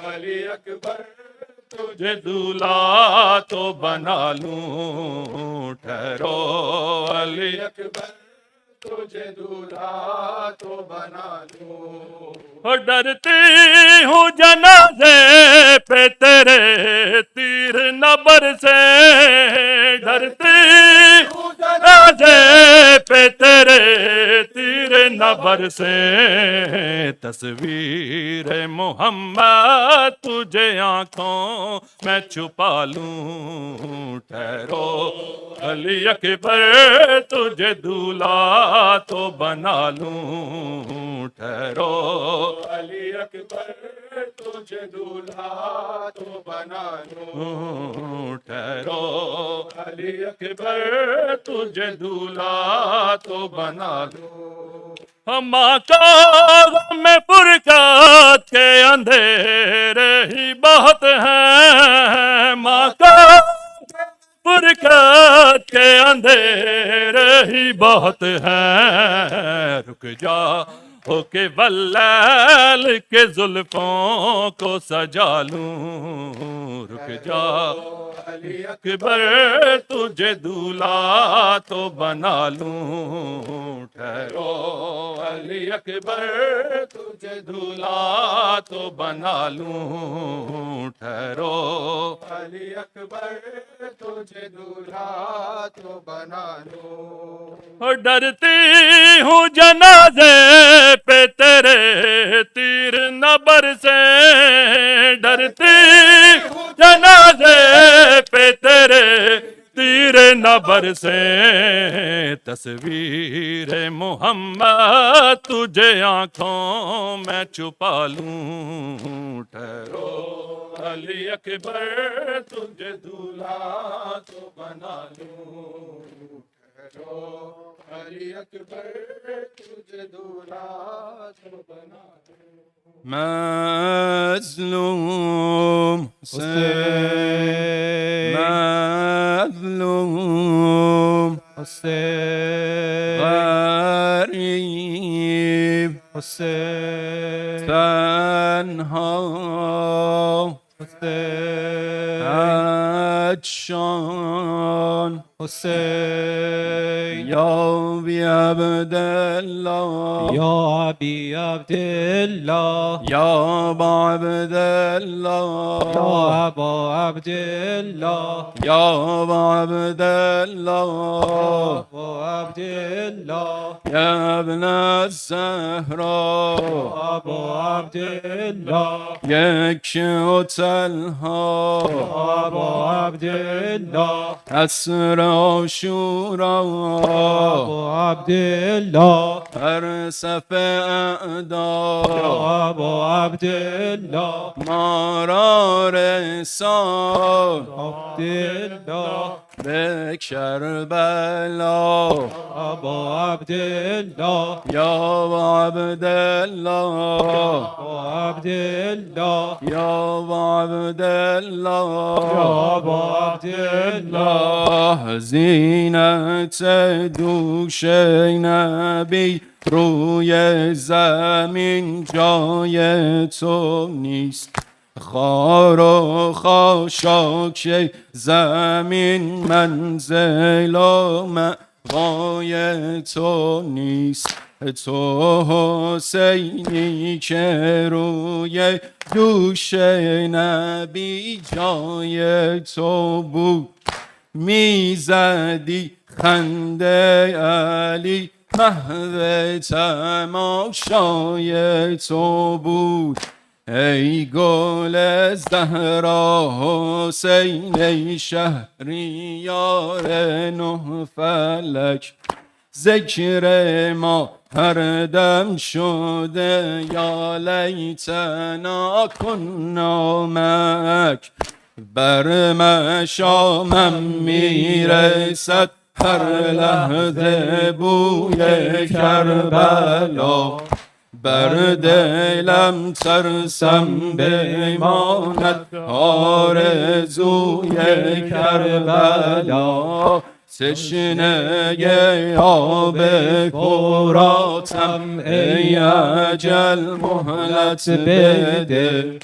अली अकबर तुझे दूल्हा तो बना लूं, ठहरो अली अकबर तुझे दूल्हा तो बना लूं। डरती हूँ जनाजे पे तेरे तीर न बरसे, डरती हूँ जनाजे पे तेरे तीर न बरसे, तस्वीर मोहम्मद तुझे आंखों मैं छुपा लूं, ठहरो अली अकबर तुझे दूल्हा तो बना लूं, ठहरो अली अकबर तुझे दूल्हा तो बना लूं, ठहरो अली अकबर तुझे दूल्हा तो बना लूं। माँ का में फुरकत के अंधेरे ही बहुत हैं, माँ का फुरकत तेरे ही बहुत हैं, रुक जा होके वल्लैल के जुल्फों को सजा लूं, रुक जा अली अकबर तुझे दूल्हा तो बना लूं, ठहरो अली अकबर तुझे दूल्हा तो बना लूं, ठहरो अली अकबर तुझे दूल्हा तो बना लूं। डरती हूँ जनाजे पे तेरे तीर न बरसे, डरती हूँ जनाजे पे तेरे तीर न बरसे, तस्वीर मोहम्मद तुझे आंखों में छुपा लूं, ठहरो अली अकबर तुझे दूल्हा तो बना लूं, ठहरो अली अकबर तुझे दूल्हा तो बना लूं। मज़लूम हुसैन, मज़लूम हुसैन, गरीब हुसैन, तन्हा हुसैन, अदशान हुसैन, या अबी अब्दिल्लाह, या अबी अब्दिल्लाह, या अबा अब्दिल्लाह, या अबा अब्दिल्लाह, या अबा अब्दिल्लाह, अबा अब्दिल्लाह, या इब्न ज़हरा, अबा अब्दिल्लाह, यकशो तलहा, अबा अब्दिल्लाह, असरा शूरा, अबा अब्दिल्लाह, अरसफ अदा, अबा अब्दिल्लाह, मारार सार अब्दिल्लाह, بك شربلا أبا عبد الله يا أبا عبد الله أبا عبد الله يا أبا عبد الله يا أبا عبد الله زینت دوش نبی روی زمین جای تو نیست خار و خاشاک زمین منزل و مأوای تو نیست تو حسینی که روی دوش نبی جای تو بود میزدی خنده علی محو تماشای تو بود ای گل زهرا حسین ای شهریار نه فلک ذکر ما هر دم شده یا لیتنا کنا معک بر مشامم میرسد هر لحظه بوی کربلا بر دلم ترسم بماند آرزوی کربلا تشنه آب فراتم ای اجل مهلت بده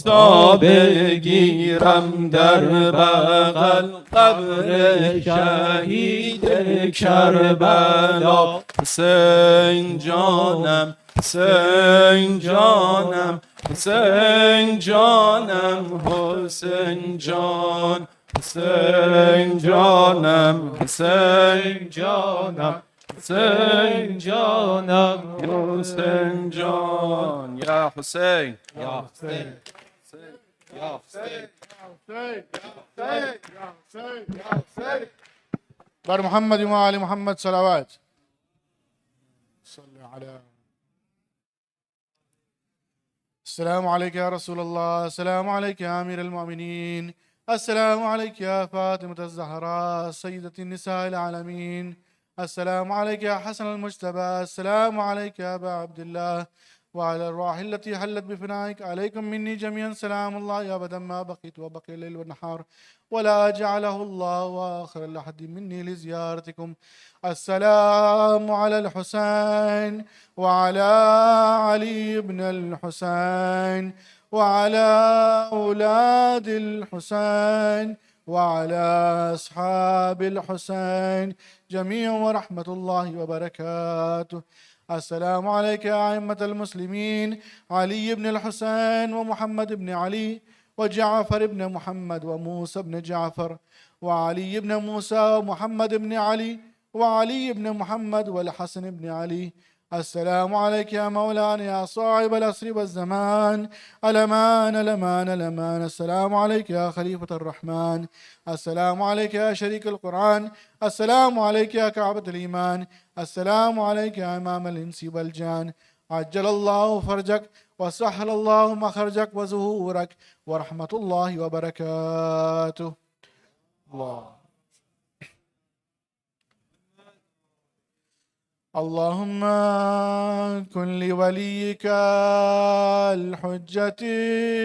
تا بگیرم در بغل قبر شهید کربلا حسین جانم حسین جانم حسین جانم حسین جان حسین جانم حسین جانم حسین جانم حسین جان یا حسین یا حسین یا حسین بر محمد و آل محمد صلوات صل على السلام عليك يا رسول الله السلام عليك يا أمير المؤمنين السلام عليك يا فاطمة الزهراء سيدة النساء العالمين السلام عليك يا حسن المجتبى السلام عليك يا أبا عبد الله وعلى الأرواح التي حلت بفنائك. عليكم مني جميعا سلام الله أبدا ما بقيت وبقي الليل والنهار، ولا جعله الله آخر لحد مني لزيارتكم. السلام على الحسين وعلى علي بن الحسين وعلى أولاد الحسين وعلى أصحاب الحسين جميعا ورحمة الله وبركاته. السلام عليك يا أئمة المسلمين، علي بن الحسين ومحمد بن علي وجعفر بن محمد وموسى بن جعفر وعلي بن موسى ومحمد بن علي وعلي بن محمد والحسن بن علي. السلام عليك يا مولانا يا صاحب العصر والزمان، الأمان الأمان الأمان. السلام عليك يا خليفة الرحمن، السلام عليك يا شريك القرآن، السلام عليك يا كعبة الإيمان، السلام عليك يا إمام الإنس والجان. عجل الله فرجك وسهل الله مخرجك وزهورك ورحمة الله وبركاته. اللهم كن لوليك الحجة